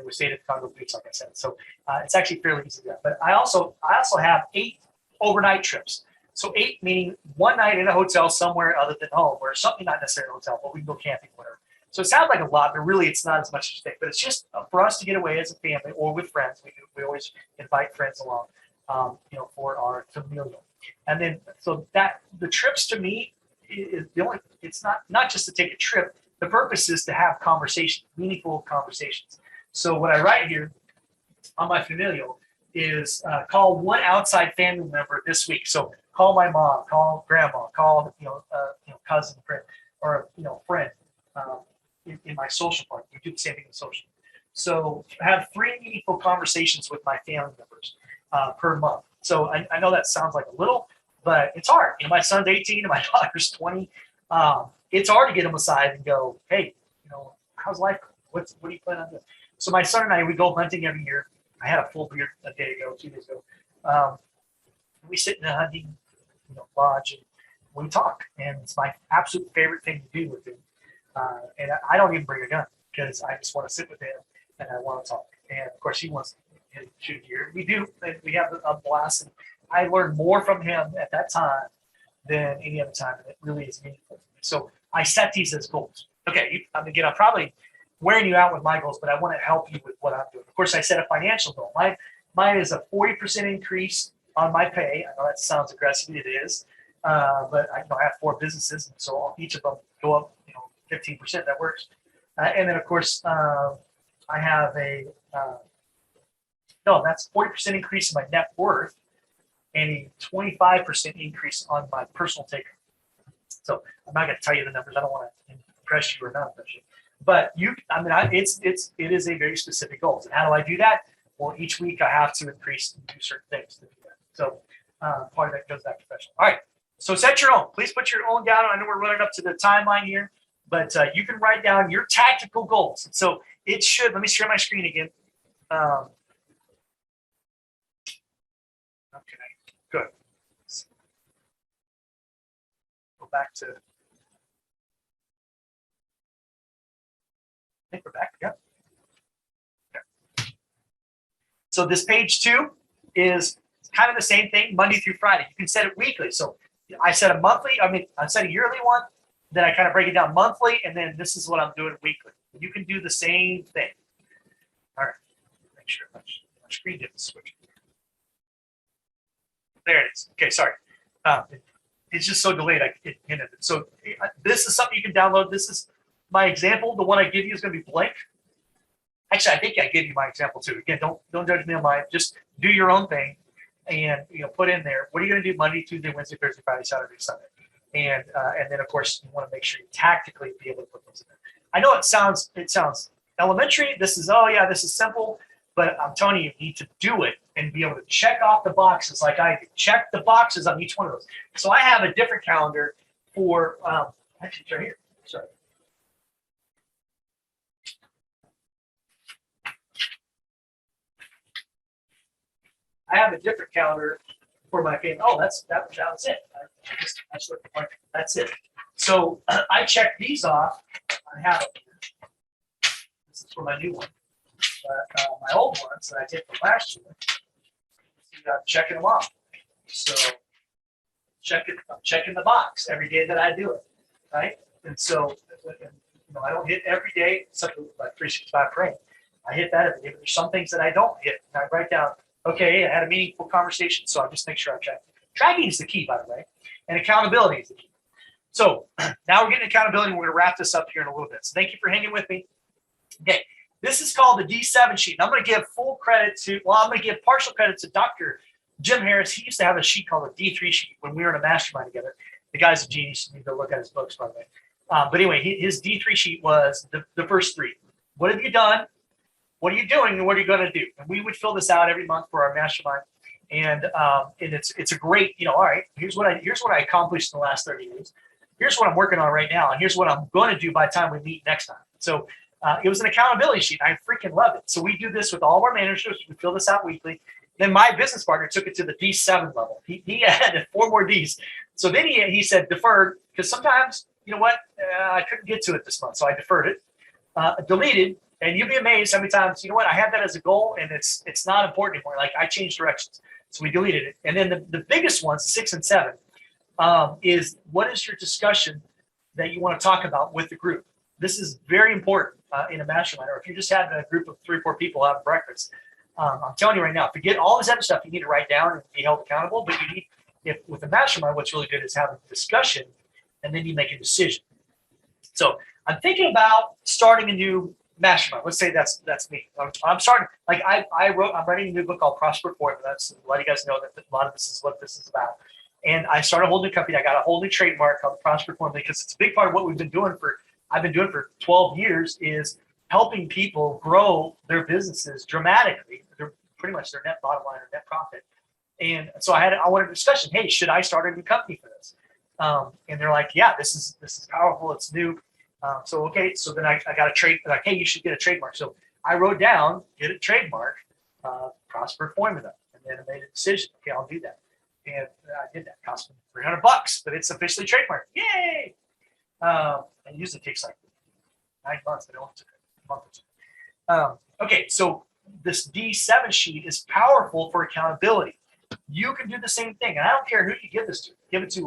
we stayed at the Congo Beach, like I said. So it's actually fairly easy to do. But I also have 8 overnight trips. So 8 meaning 1 night in a hotel somewhere other than home, or something not necessarily a hotel, but we can go camping, whatever. So it sounds like a lot, but really it's not as much as you think. But it's just for us to get away as a family or with friends. We always invite friends along, for our familial. And then so that the trips to me is the only. It's not just to take a trip. The purpose is to have conversations, meaningful conversations. So what I write here on my familial is call 1 outside family member this week. So call my mom, call grandma, call cousin, friend, or friend in my social part. We do the same thing in social. So have 3 meaningful conversations with my family members per month. So I know that sounds like a little, but it's hard. My son's 18 and my daughter's 20. It's hard to get them aside and go, hey, how's life? what do you plan on doing? So my son and I, we go hunting every year. I had a full beard a day ago, 2 days ago. We sit in a hunting lodge and we talk, and it's my absolute favorite thing to do with him. And I don't even bring a gun because I just want to sit with him and I want to talk. And of course, he wants to shoot deer. We do, and we have a blast. And I learned more from him at that time than any other time, and it really is meaningful. So I set these as goals. Okay, I'm probably wearing you out with my goals, but I want to help you with what I'm doing. Of course, I set a financial goal. Mine is a 40% increase on my pay. I know that sounds aggressive. It is. But I have 4 businesses, and so each of them go up, 15%. That works. And then, of course, I have that's 40% increase in my net worth and a 25% increase on my personal take. So I'm not going to tell you the numbers. I don't want to impress you or not impress you. But it is a very specific goal. And how do I do that? Well, each week I have to increase and do certain things to do that. So part of that goes back to professional. All right. So set your own. Please put your own down. I know we're running up to the timeline here, but you can write down your tactical goals. So it should. Let me share my screen again. Okay. Good. Go back to. I think we're back. Yep. Okay. So this page 2 is kind of the same thing, Monday through Friday. You can set it weekly. So I set a monthly, I set a yearly one, then I kind of break it down monthly, and then this is what I'm doing weekly. You can do the same thing. All right. Make sure my screen didn't switch. There it is. Okay, sorry. It's just so delayed. So this is something you can download. This is my example. The one I give you is going to be blank. Actually, I think I gave you my example too. Again, don't judge me on mine. Just do your own thing, and put in there what are you going to do Monday, Tuesday, Wednesday, Thursday, Friday, Saturday, Sunday, and then of course you want to make sure you tactically be able to put those in there. I know it sounds elementary. This is simple, but I'm telling you, you need to do it and be able to check off the boxes like I do. Check the boxes on each one of those. So I have a different calendar for actually it's right here. Sorry. I have a different calendar for my family. Oh, that was it. That's it. So I check these off. I have it. This is for my new one. But my old ones that I did from last year, I'm checking them off. So I'm checking the box every day that I do it, right? And so I don't hit every day, except like 365 frame. I hit that every day, but there's some things that I don't hit. And I write down, okay, I had a meaningful conversation, so I just make sure I check. Tracking is the key, by the way, and accountability is the key. So now we're getting accountability, and we're going to wrap this up here in a little bit. So thank you for hanging with me. Okay, this is called the D7 sheet. And I'm going to give I'm going to give partial credit to Dr. Jim Harris. He used to have a sheet called the D3 sheet when we were in a mastermind together. The guy's a genius. You need to look at his books, by the way. But anyway, his D3 sheet was the first 3. What have you done? What are you doing? And what are you going to do? And we would fill this out every month for our mastermind. And it's a great, all right, here's what I accomplished in the last 30 days. Here's what I'm working on right now. And here's what I'm going to do by the time we meet next time. So it was an accountability sheet. I freaking love it. So we do this with all of our managers. We fill this out weekly. Then my business partner took it to the D7 level. He added 4 more Ds. So then he said deferred, because sometimes, I couldn't get to it this month. So I deferred it, deleted. And you'll be amazed how many times, I had that as a goal and it's not important anymore. Like I changed directions. So we deleted it. And then the biggest ones, 6 and 7, is what is your discussion that you want to talk about with the group? This is very important in a mastermind, or if you're just having a group of 3 or 4 people having breakfast. I'm telling you right now, forget all this other stuff you need to write down and be held accountable. But you need, with a mastermind, what's really good is having a discussion and then you make a decision. So I'm thinking about starting a new mastermind. Let's say that's me. I'm starting, I'm writing a new book called Prosperous. That's to let you guys know that a lot of this is what this is about. And I started a whole new company. I got a whole new trademark called Prosperous because it's a big part of what I've been doing for 12 years is helping people grow their businesses dramatically. They're pretty much their net bottom line or net profit. And so I wanted a discussion. Hey, should I start a new company for this? And they're like, yeah, this is powerful. It's new. Okay, so then I got a trade, like, hey, you should get a trademark. So I wrote down, get a trademark, Prosper formula, and then I made a decision. Okay, I'll do that. And I did that. Cost me $300, but it's officially trademarked. Yay! And usually takes like 9 months, but it only took a month or two. Okay, so this D7 sheet is powerful for accountability. You can do the same thing, and I don't care who you give this to. Give it to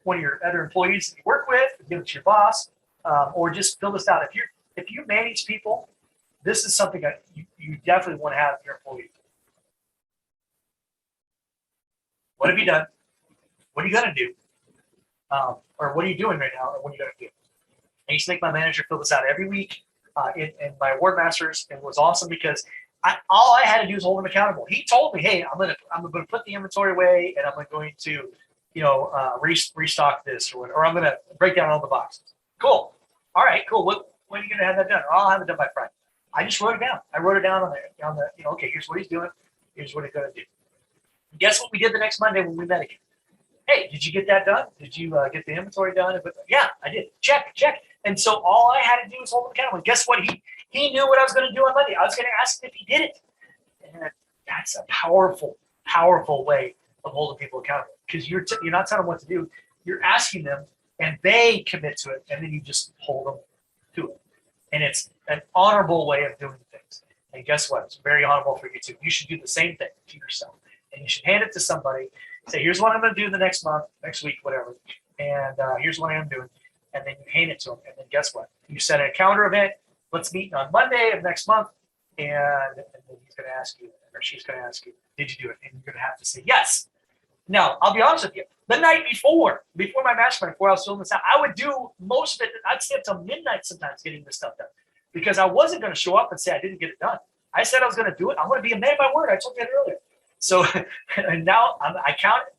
one of your other employees that you work with, give it to your boss, or just fill this out. If you manage people, this is something that you definitely want to have your employees. What have you done? What are you going to do? Or what are you doing right now? Or what are you going to do? I used to make my manager fill this out every week in my award masters, and it was awesome because all I had to do was hold him accountable. He told me, "Hey, I'm gonna put the inventory away, and I'm going to, restock this, or I'm gonna break down all the boxes." Cool. All right, cool. When are you gonna have that done? I'll have it done by Friday. I just wrote it down. I wrote it down on the okay, here's what he's doing. Here's what he's gonna do. And guess what we did the next Monday when we met again? Hey, did you get that done? Did you get the inventory done? But yeah, I did. Check. And so all I had to do was hold him accountable. And guess what? He knew what I was going to do on Monday. I was going to ask him if he did it. And that's a powerful, powerful way of holding people accountable, because you're not telling them what to do. You're asking them, and they commit to it, and then you just hold them to it. And it's an honorable way of doing things. And guess what? It's very honorable for you too. You should do the same thing to yourself. And you should hand it to somebody. Say, here's what I'm going to do the next month, next week, whatever. And here's what I'm doing. And then you hand it to them. And then guess what? You set a calendar event. Let's meet on Monday of next month. And then he's going to ask you, or she's going to ask you, did you do it? And you're going to have to say yes. Now, I'll be honest with you. The night before my mastermind, before I was filling this out, I would do most of it. I'd stay up till midnight sometimes getting this stuff done, because I wasn't going to show up and say I didn't get it done. I said I was going to do it. I'm going to be a man of my word. I told you that earlier. So and now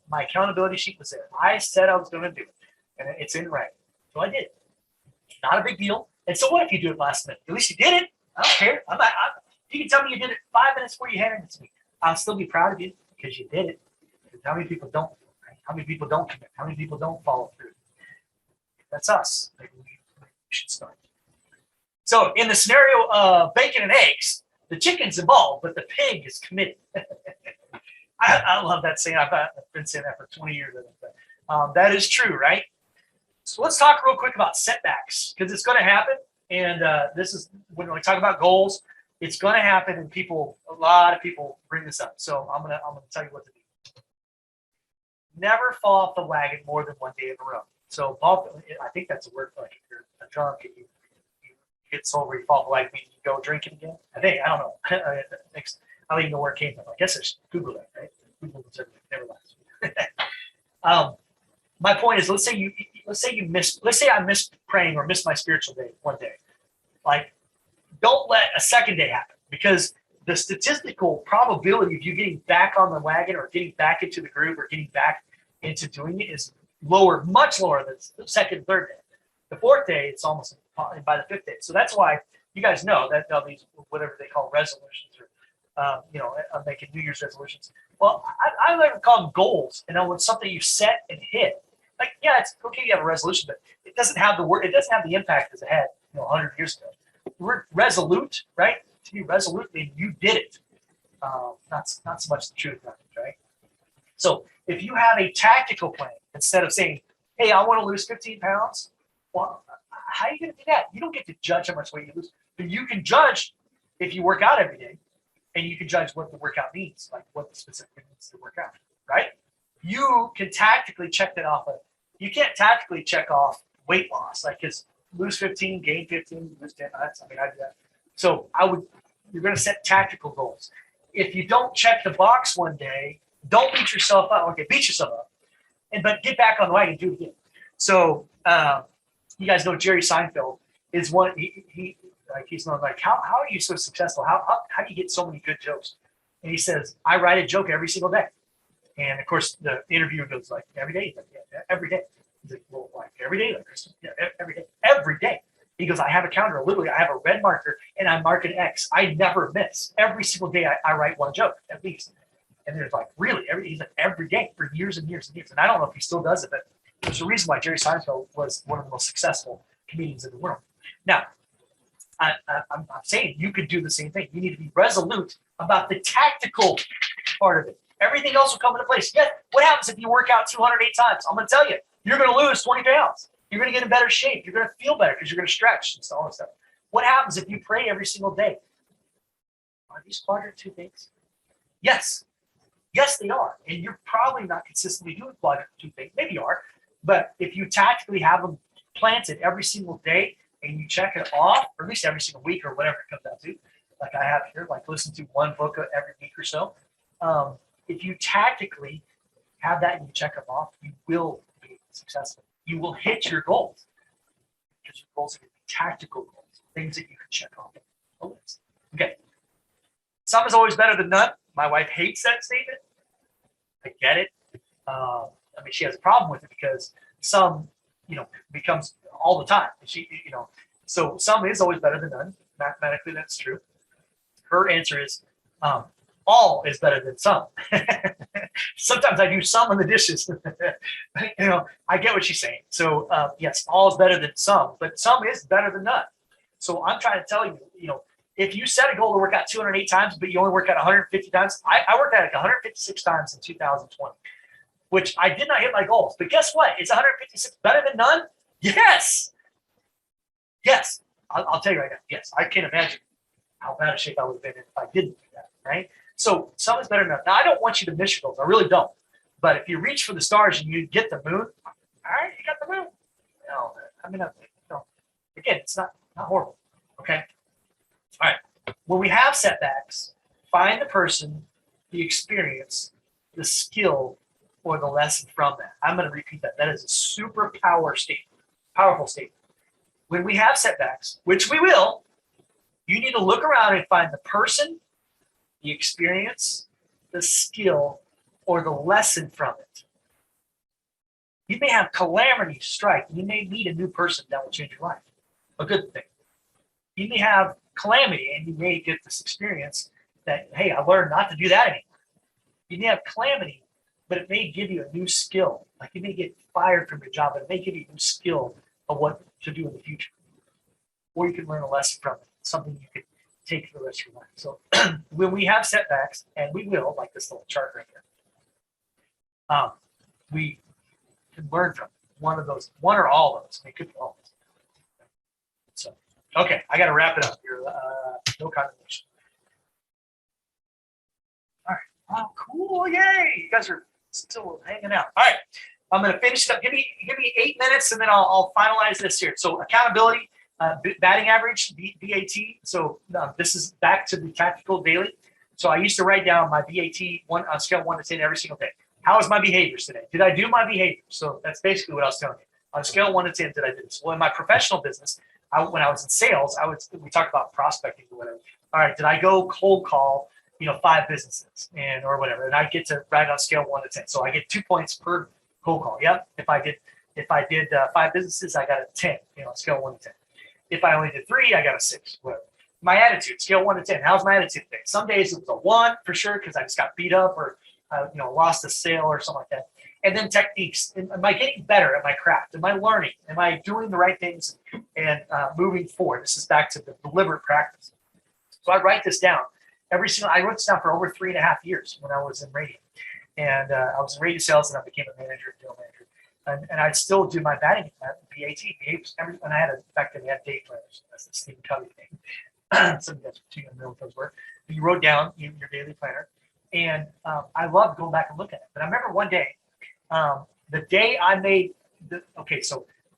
my accountability sheet was there. I said I was going to do it, and it's in writing. So I did. Not a big deal. And so what if you do it last minute? At least you did it. I don't care. You can tell me you did it 5 minutes before you handed it to me. I'll still be proud of you because you did it. Because how many people don't? Right? How many people don't commit? How many people don't follow through? That's us. Maybe we should start. So in the scenario of bacon and eggs, the chicken's involved, but the pig is committed. I love that saying. I've been saying that for 20 years. That is true, right? So let's talk real quick about setbacks, because it's going to happen. And this is when we talk about goals, it's going to happen, and a lot of people bring this up. So I'm gonna tell you what to do. Never fall off the wagon more than one day in a row. So I think that's a word, like if you're a drunk and you get sober, you fall off the wagon, meaning you go drinking again. I don't know. I don't even know where it came from. I guess it's Google that, right? Google was everything. Never mind. My point is, let's say I missed praying or missed my spiritual day one day. Like, don't let a second day happen, because the statistical probability of you getting back on the wagon or getting back into the groove or getting back into doing it is lower, much lower than the second, third day. The fourth day, it's almost by the fifth day. So that's why you guys know that these, whatever they call resolutions, or I'm making New Year's resolutions. Well, I like to call them goals, and it's something you set and hit. Like, yeah, it's okay, you have a resolution, but it doesn't have the impact as it had 100 years ago. We're resolute, right? To be resolute means you did it. Not so much the truth, right? So if you have a tactical plan, instead of saying, hey, I want to lose 15 pounds, well, how are you going to do that? You don't get to judge how much weight you lose, but you can judge if you work out every day, and you can judge what the workout means, like what the specific means to work out, right? You can tactically check that off. You can't tactically check off weight loss, like, because lose 15, gain 15, lose 10. I do that. So you're going to set tactical goals. If you don't check the box one day, don't beat yourself up. Okay, beat yourself up, but get back on the wagon and do it again. So you guys know Jerry Seinfeld is one. He's known, like, how are you so successful? How do you get so many good jokes? And he says, I write a joke every single day. And of course, the interviewer goes, like, every day? He's like, yeah, every day. He's like, well, like every day, like, Kristen? Yeah, every day. Every day. He goes, I have a calendar. Literally, I have a red marker, and I mark an X. I never miss. Every single day, I write one joke, at least. And there's like, really? He's like, every day for years and years and years. And I don't know if he still does it, but there's a reason why Jerry Seinfeld was one of the most successful comedians in the world. Now, I'm saying you could do the same thing. You need to be resolute about the tactical part of it. Everything else will come into place. Yeah, what happens if you work out 208 times? I'm going to tell you, you're going to lose 20 pounds. You're going to get in better shape. You're going to feel better because you're going to stretch and all that stuff. What happens if you pray every single day? Are these quadrant 2 things? Yes. Yes, they are. And you're probably not consistently doing quadrant 2 things. Maybe you are. But if you tactically have them planted every single day and you check it off, or at least every single week or whatever it comes out to, like I have here, like listen to one book every week or so. If you tactically have that and you check them off, you will be successful. You will hit your goals because your goals are going to be tactical goals, things that you can check off the list. Okay. Some is always better than none. My wife hates that statement. I get it. I mean, she has a problem with it because some, becomes all the time. So some is always better than none. Mathematically, that's true. Her answer is all is better than some. Sometimes I do some in the dishes. I get what she's saying. So yes, all is better than some, but some is better than none. So I'm trying to tell you, if you set a goal to work out 208 times, but you only work out 150 times, I worked out like 156 times in 2020, which I did not hit my goals. But guess what? Is 156 better than none? Yes. Yes. I'll tell you right now. Yes. I can't imagine how bad a shape I would have been if I didn't do that, right? So some is better than none. Now, I don't want you to miss your goals. I really don't. But if you reach for the stars and you get the moon, all right, you got the moon. Again, it's not horrible, okay? All right. When we have setbacks, find the person, the experience, the skill, or the lesson from that. I'm going to repeat that. That is a super powerful statement. When we have setbacks, which we will, you need to look around and find the person, the experience, the skill, or the lesson from it. You may have calamity strike. You may meet a new person that will change your life. A good thing. You may have calamity and you may get this experience that, hey, I learned not to do that anymore. You may have calamity, but it may give you a new skill. Like you may get fired from your job, but it may give you a new skill of what to do in the future. Or you can learn a lesson from it, something you can take for the rest of your life. So when we have setbacks, and we will, like this little chart right here, we can learn from one of those, one or all of those. It could be all of those. So, okay, I got to wrap it up here. No condemnation. All right. Oh, cool. Yay. You guys are still hanging out. All right. I'm going to finish it up. Give me 8 minutes, and then I'll finalize this here. So accountability, batting average, BAT. So this is back to the tactical daily. So I used to write down my BAT on scale 1 to 10 every single day. How is my behaviors today? Did I do my behaviors? So that's basically what I was telling you. On a scale of 1 to 10, did I do this? Well, in my professional business, when I was in sales, we talked about prospecting or whatever. All right, did I go cold call, 5 businesses or whatever? And I get to write on a scale of 1 to 10. So I get 2 points per cold call. Yep. If I did 5 businesses, I got a 10. Scale 1 to 10. If I only did 3, I got a 6. Whatever. My attitude, scale 1 to 10. How's my attitude today? Some days it was a 1 for sure because I just got beat up or lost a sale or something like that. And then techniques. Am I getting better at my craft? Am I learning? Am I doing the right things and moving forward? This is back to the deliberate practice. So I write this down I wrote this down for over 3.5 years when I was in radio. And I was in radio sales and I became a manager, deal manager. And I'd still do my batting, BAT, and I had back then we had day planners. That's the Stephen Covey thing. Some of you guys are too young to know what those were. But you wrote down your daily planner. And I loved going back and looking at it. But I remember one day, the day I made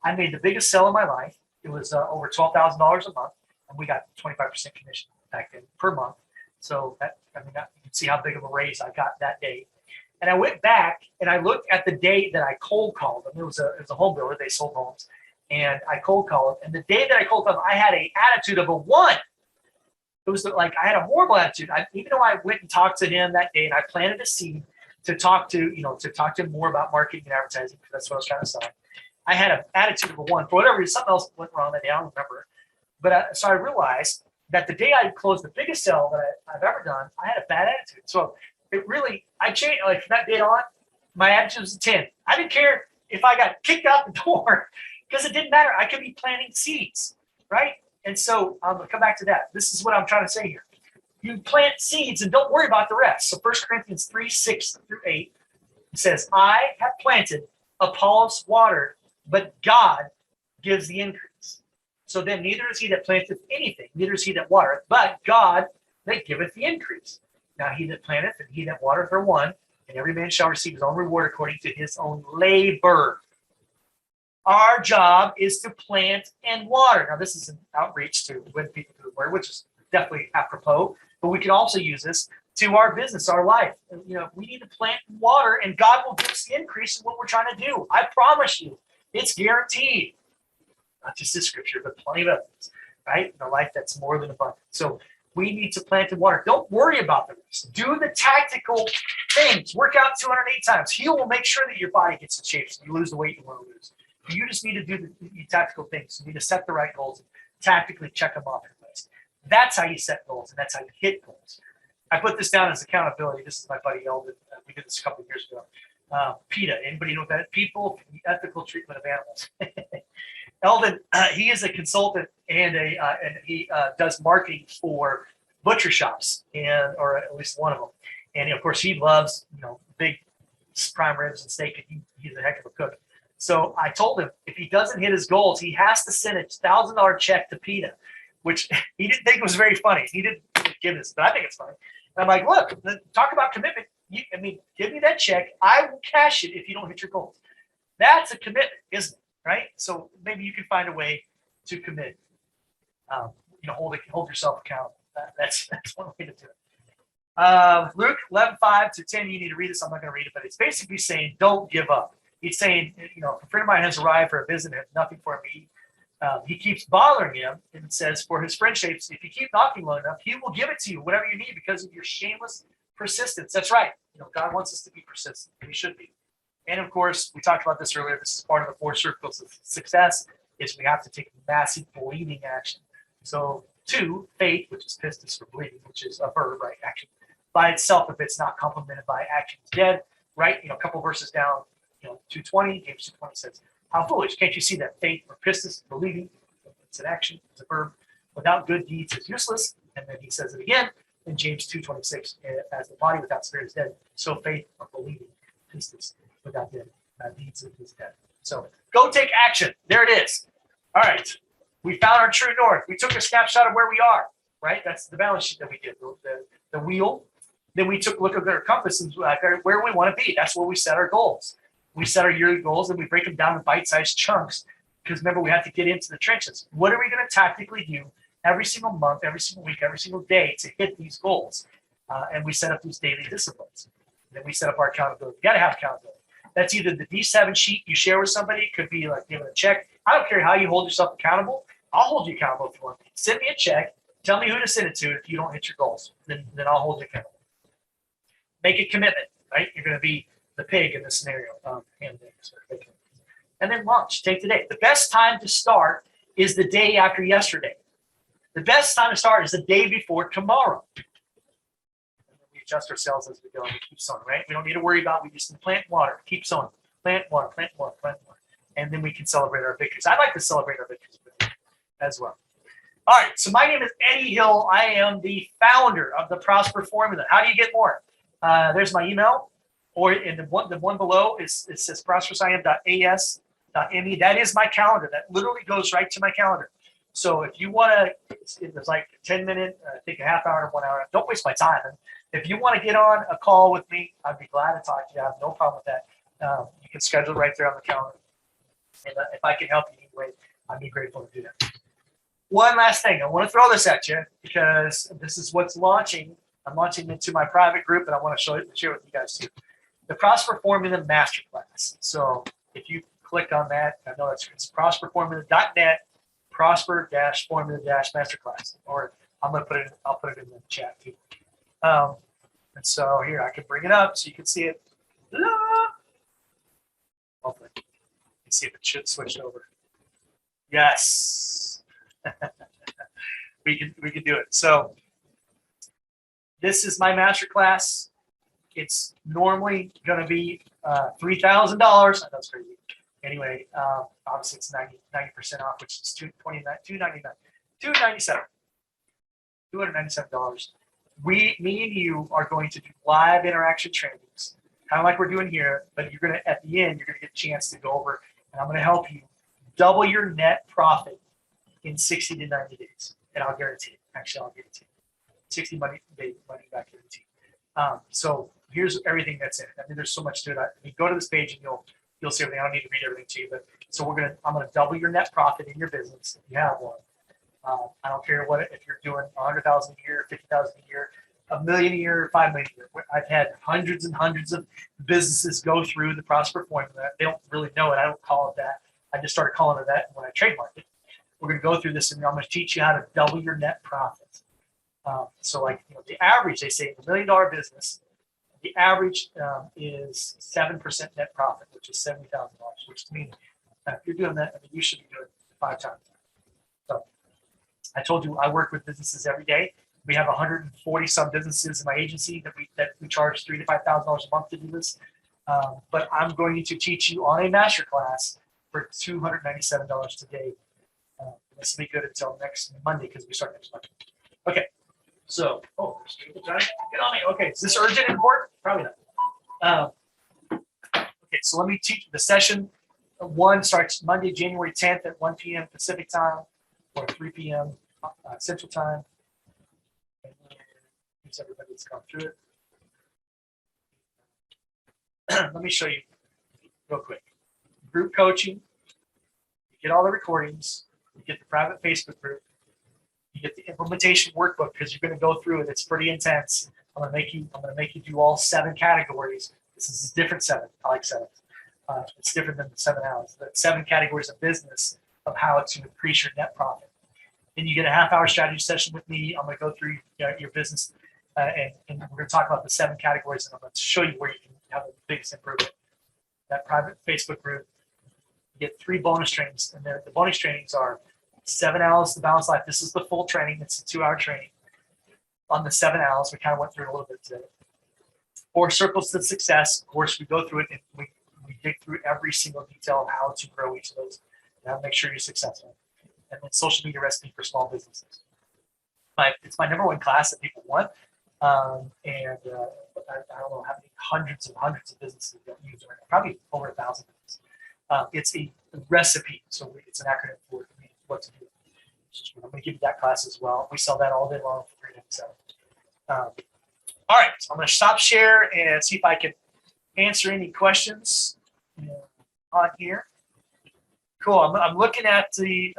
I made the biggest sale of my life. It was over $12,000 a month, and we got 25% commission back then per month. So you can see how big of a raise I got that day. And I went back and I looked at the day that I cold called them. It was a home builder; they sold homes, and I cold called them. And the day that I cold called them, I had an attitude of a 1. It was like I had a horrible attitude. Even though I went and talked to him that day, and I planted a seed to talk to him more about marketing and advertising, because that's what I was trying to sell. I had an attitude of a 1. For whatever reason, something else went wrong that day. I don't remember. But so I realized that the day I closed the biggest sale that I've ever done, I had a bad attitude. So I changed, like from that day on, my attitude was a 10. I didn't care if I got kicked out the door because it didn't matter. I could be planting seeds, right? And so I'm going to come back to that. This is what I'm trying to say here. You plant seeds and don't worry about the rest. So 1 Corinthians 3:6-8 says, I have planted, Apollos watered, but God gives the increase. So then neither is he that planteth anything, neither is he that watereth, but God that giveth the increase. Now he that planteth and he that watereth are one, and every man shall receive his own reward according to his own labor. Our job is to plant and water. Now this is an outreach to win people to the word, which is definitely apropos, but we can also use this to our business, our life. And, we need to plant and water, and God will give us the increase in what we're trying to do. I promise you, it's guaranteed. Not just this scripture, but plenty of others, right? In a life that's more than abundant. So we need to plant and water. Don't worry about the rest. Do the tactical things. Work out 208 times. Heal will make sure that your body gets in shape so you lose the weight you want to lose. You just need to do the tactical things. You need to set the right goals and tactically check them off your list. That's how you set goals, and that's how you hit goals. I put this down as accountability. This is my buddy Eldon. We did this a couple of years ago. PETA. Anybody know what that is? People for the Ethical Treatment of Animals. Eldon, he is a consultant and he does marketing for butcher shops, or at least one of them. And of course, he loves big prime ribs and steak. And he's a heck of a cook. So I told him if he doesn't hit his goals, he has to send a $1,000 check to PETA, which he didn't think was very funny. He didn't give this, but I think it's funny. And I'm like, look, talk about commitment. Give me that check. I will cash it if you don't hit your goals. That's a commitment, isn't it? Right? So maybe you can find a way to commit. Hold yourself accountable. That's one way to do it. Luke 11:5-10. You need to read this. I'm not going to read it, but it's basically saying don't give up. He's saying, if a friend of mine has arrived for a visit and has nothing for me, he keeps bothering him, and it says, for his friendships, if you keep knocking long enough, he will give it to you, whatever you need, because of your shameless persistence. That's right. God wants us to be persistent. We should be. And of course, we talked about this earlier. This is part of the 4 circles of success, is we have to take massive believing action. So 2, faith, which is pistis for believing, which is a verb, right? Action. By itself, if it's not complemented by action, it's dead, right? A couple verses down, 2:20, James 2:20 says, how foolish, can't you see that faith or pistis, believing, it's an action, it's a verb, without good deeds is useless. And then he says it again in James 2:26, as the body without spirit is dead, so faith or believing, pistis, without dead deeds is dead. So go take action. There it is. All right. We found our true north. We took a snapshot of where we are, right? That's the balance sheet that we did, the wheel. Then we took a look at our compass and where we want to be. That's where we set our goals. We set our yearly goals and we break them down in bite-sized chunks, because remember, we have to get into the trenches. What are we going to tactically do every single month, every single week, every single day to hit these goals? And we set up these daily disciplines. And then we set up our accountability. You got to have accountability. That's either the D7 sheet you share with somebody. It could be like giving a check. I don't care how you hold yourself accountable. I'll hold you accountable if you want. Send me a check. Tell me who to send it to if you don't hit your goals. Then I'll hold you accountable. Make a commitment, right? You're going to be the pig in this scenario. And then launch. Take the day. The best time to start is the day after yesterday. The best time to start is the day before tomorrow. We adjust ourselves as we go and we keep sowing, right? We don't need to worry about, we just need to plant water, keep sowing, plant water, plant water, plant water. And then we can celebrate our victories. I like to celebrate our victories as well. All right, so my name is Eddie Hill. I am the founder of the Prosper Formula. How do you get more? There's my email, or in the one below, it says prosperousim.as.me. That is my calendar. That literally goes right to my calendar. So if you want to, it's like a 10-minute, I think a half hour to 1 hour. Don't waste my time. If you want to get on a call with me, I'd be glad to talk to you. I have no problem with that. You can schedule it right there on the calendar. And if I can help you anyway, I'd be grateful to do that. One last thing. I want to throw this at you because this is what's launching. I'm launching into my private group, and I want to share with you guys too. The Prosper Formula Masterclass. So if you click on that, I know it's prosperformula.net, prosper-formula-masterclass. Or I'll put it in the chat too. And so here, I can bring it up so you can see it. Hopefully. Let's see if it should switch over. Yes. we can do it. So this is my masterclass. It's normally going to be $3,000. That's crazy. Anyway, obviously it's 90% off, which is $297. $297. Me and you are going to do live interaction trainings, kind of like we're doing here, but you're gonna at the end, you're gonna get a chance to go over, and I'm gonna help you double your net profit in 60 to 90 days. And I'll guarantee it. Actually, I'll guarantee it. 60 money back guarantee. So here's everything that's in it. I mean, there's so much to it. Go to this page and you'll see everything. I don't need to read everything to you, but so I'm gonna double your net profit in your business if you have one. I don't care if you're doing 100,000 a year, 50,000 a year, $1 million a year, 5 million a year. I've had hundreds and hundreds of businesses go through the Prosper formula. They don't really know it. I don't call it that. I just started calling it that when I trademarked it. We're going to go through this, and I'm going to teach you how to double your net profit. So, like the average, they say in $1 million business, the average is 7% net profit, which is $70,000. Which means if you're doing that, I mean, you should be doing 5 times. So, I told you I work with businesses every day. We have 140 some businesses in my agency that we charge $3,000 to $5,000 a month to do this. But I'm going to teach you on a masterclass for $297 today. This will be good until next Monday because we start next Monday. Okay. So, get on me. Okay, is this urgent and important? Probably not. Okay, so let me teach the session. 1 starts Monday, January 10th at 1 p.m. Pacific time or 3 p.m. Central time. Thanks everybody that's gone through it. Let me show you real quick. Group coaching. You get all the recordings. You get the private Facebook group. You get the implementation workbook because you're going to go through it. It's pretty intense. I'm going to make you do all 7 categories. This is a different 7. I like 7. It's different than the 7 hours. The 7 categories of business of how to increase your net profit. Then you get a half-hour strategy session with me. I'm going to go through your business, and we're going to talk about the 7 categories, and I'm going to show you where you can have the biggest improvement. That private Facebook group. You get 3 bonus trainings, and the bonus trainings are 7 hours to balance life. This is the full training. It's a 2-hour training. On the 7 hours, we kind of went through it a little bit today. 4 circles to success. Of course, we go through it and we dig through every single detail of how to grow each of those and how to make sure you're successful. And then social media recipe for small businesses. It's my #1 class that people want. I don't know how many hundreds and hundreds of businesses that use it right now. Probably over 1,000 businesses. It's a recipe, so it's an acronym for what to do. I'm going to give you that class as well. We sell that all day long for $397. All right, so I'm going to stop share and see if I can answer any questions on here. Cool. I'm looking at the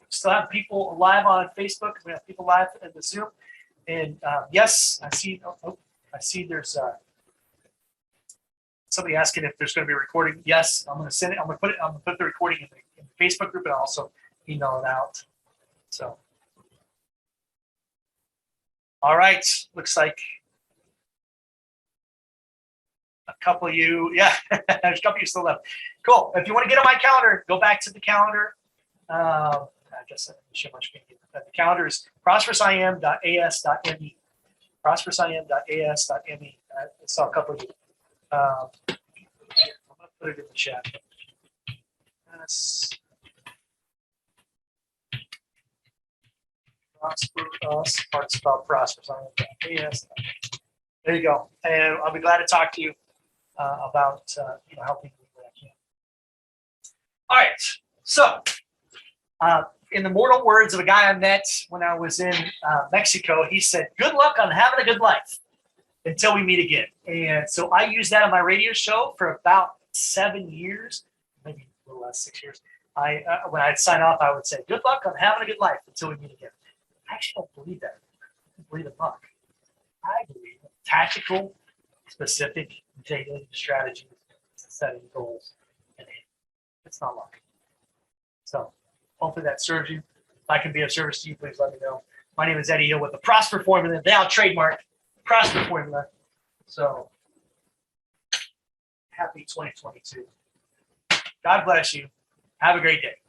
still have people live on Facebook. We have people live in the Zoom, and yes, I see. I see. There's somebody asking if there's going to be a recording. Yes, I'm going to send it. I'm going to put the recording in the Facebook group and also email it out. So, all right. Looks like a couple of you. Yeah, there's a couple of you still left. Cool. If you want to get on my calendar, go back to the calendar. I guess I didn't show much. The calendar is prosperousim.as.me. Prosperousim.as.me. I saw a couple of you. I'm going to put it in the chat. Yes. Prosperous, parts about Prosperous. There you go. And I'll be glad to talk to you about helping you where I can. All right. So, in the mortal words of a guy I met when I was in Mexico, he said, "Good luck on having a good life until we meet again." And so I used that on my radio show for about 7 years, maybe a little less, 6 years. When I'd sign off, I would say, "Good luck on having a good life until we meet again." I actually don't believe that. I don't believe in luck. I believe in tactical, specific, daily strategies, setting goals, and it's not luck. So hopefully that serves you. If I can be of service to you, please let me know. My name is Eddie Hill with the Prosper Formula. Now trademark Prosper Formula. So happy 2022. God bless you. Have a great day.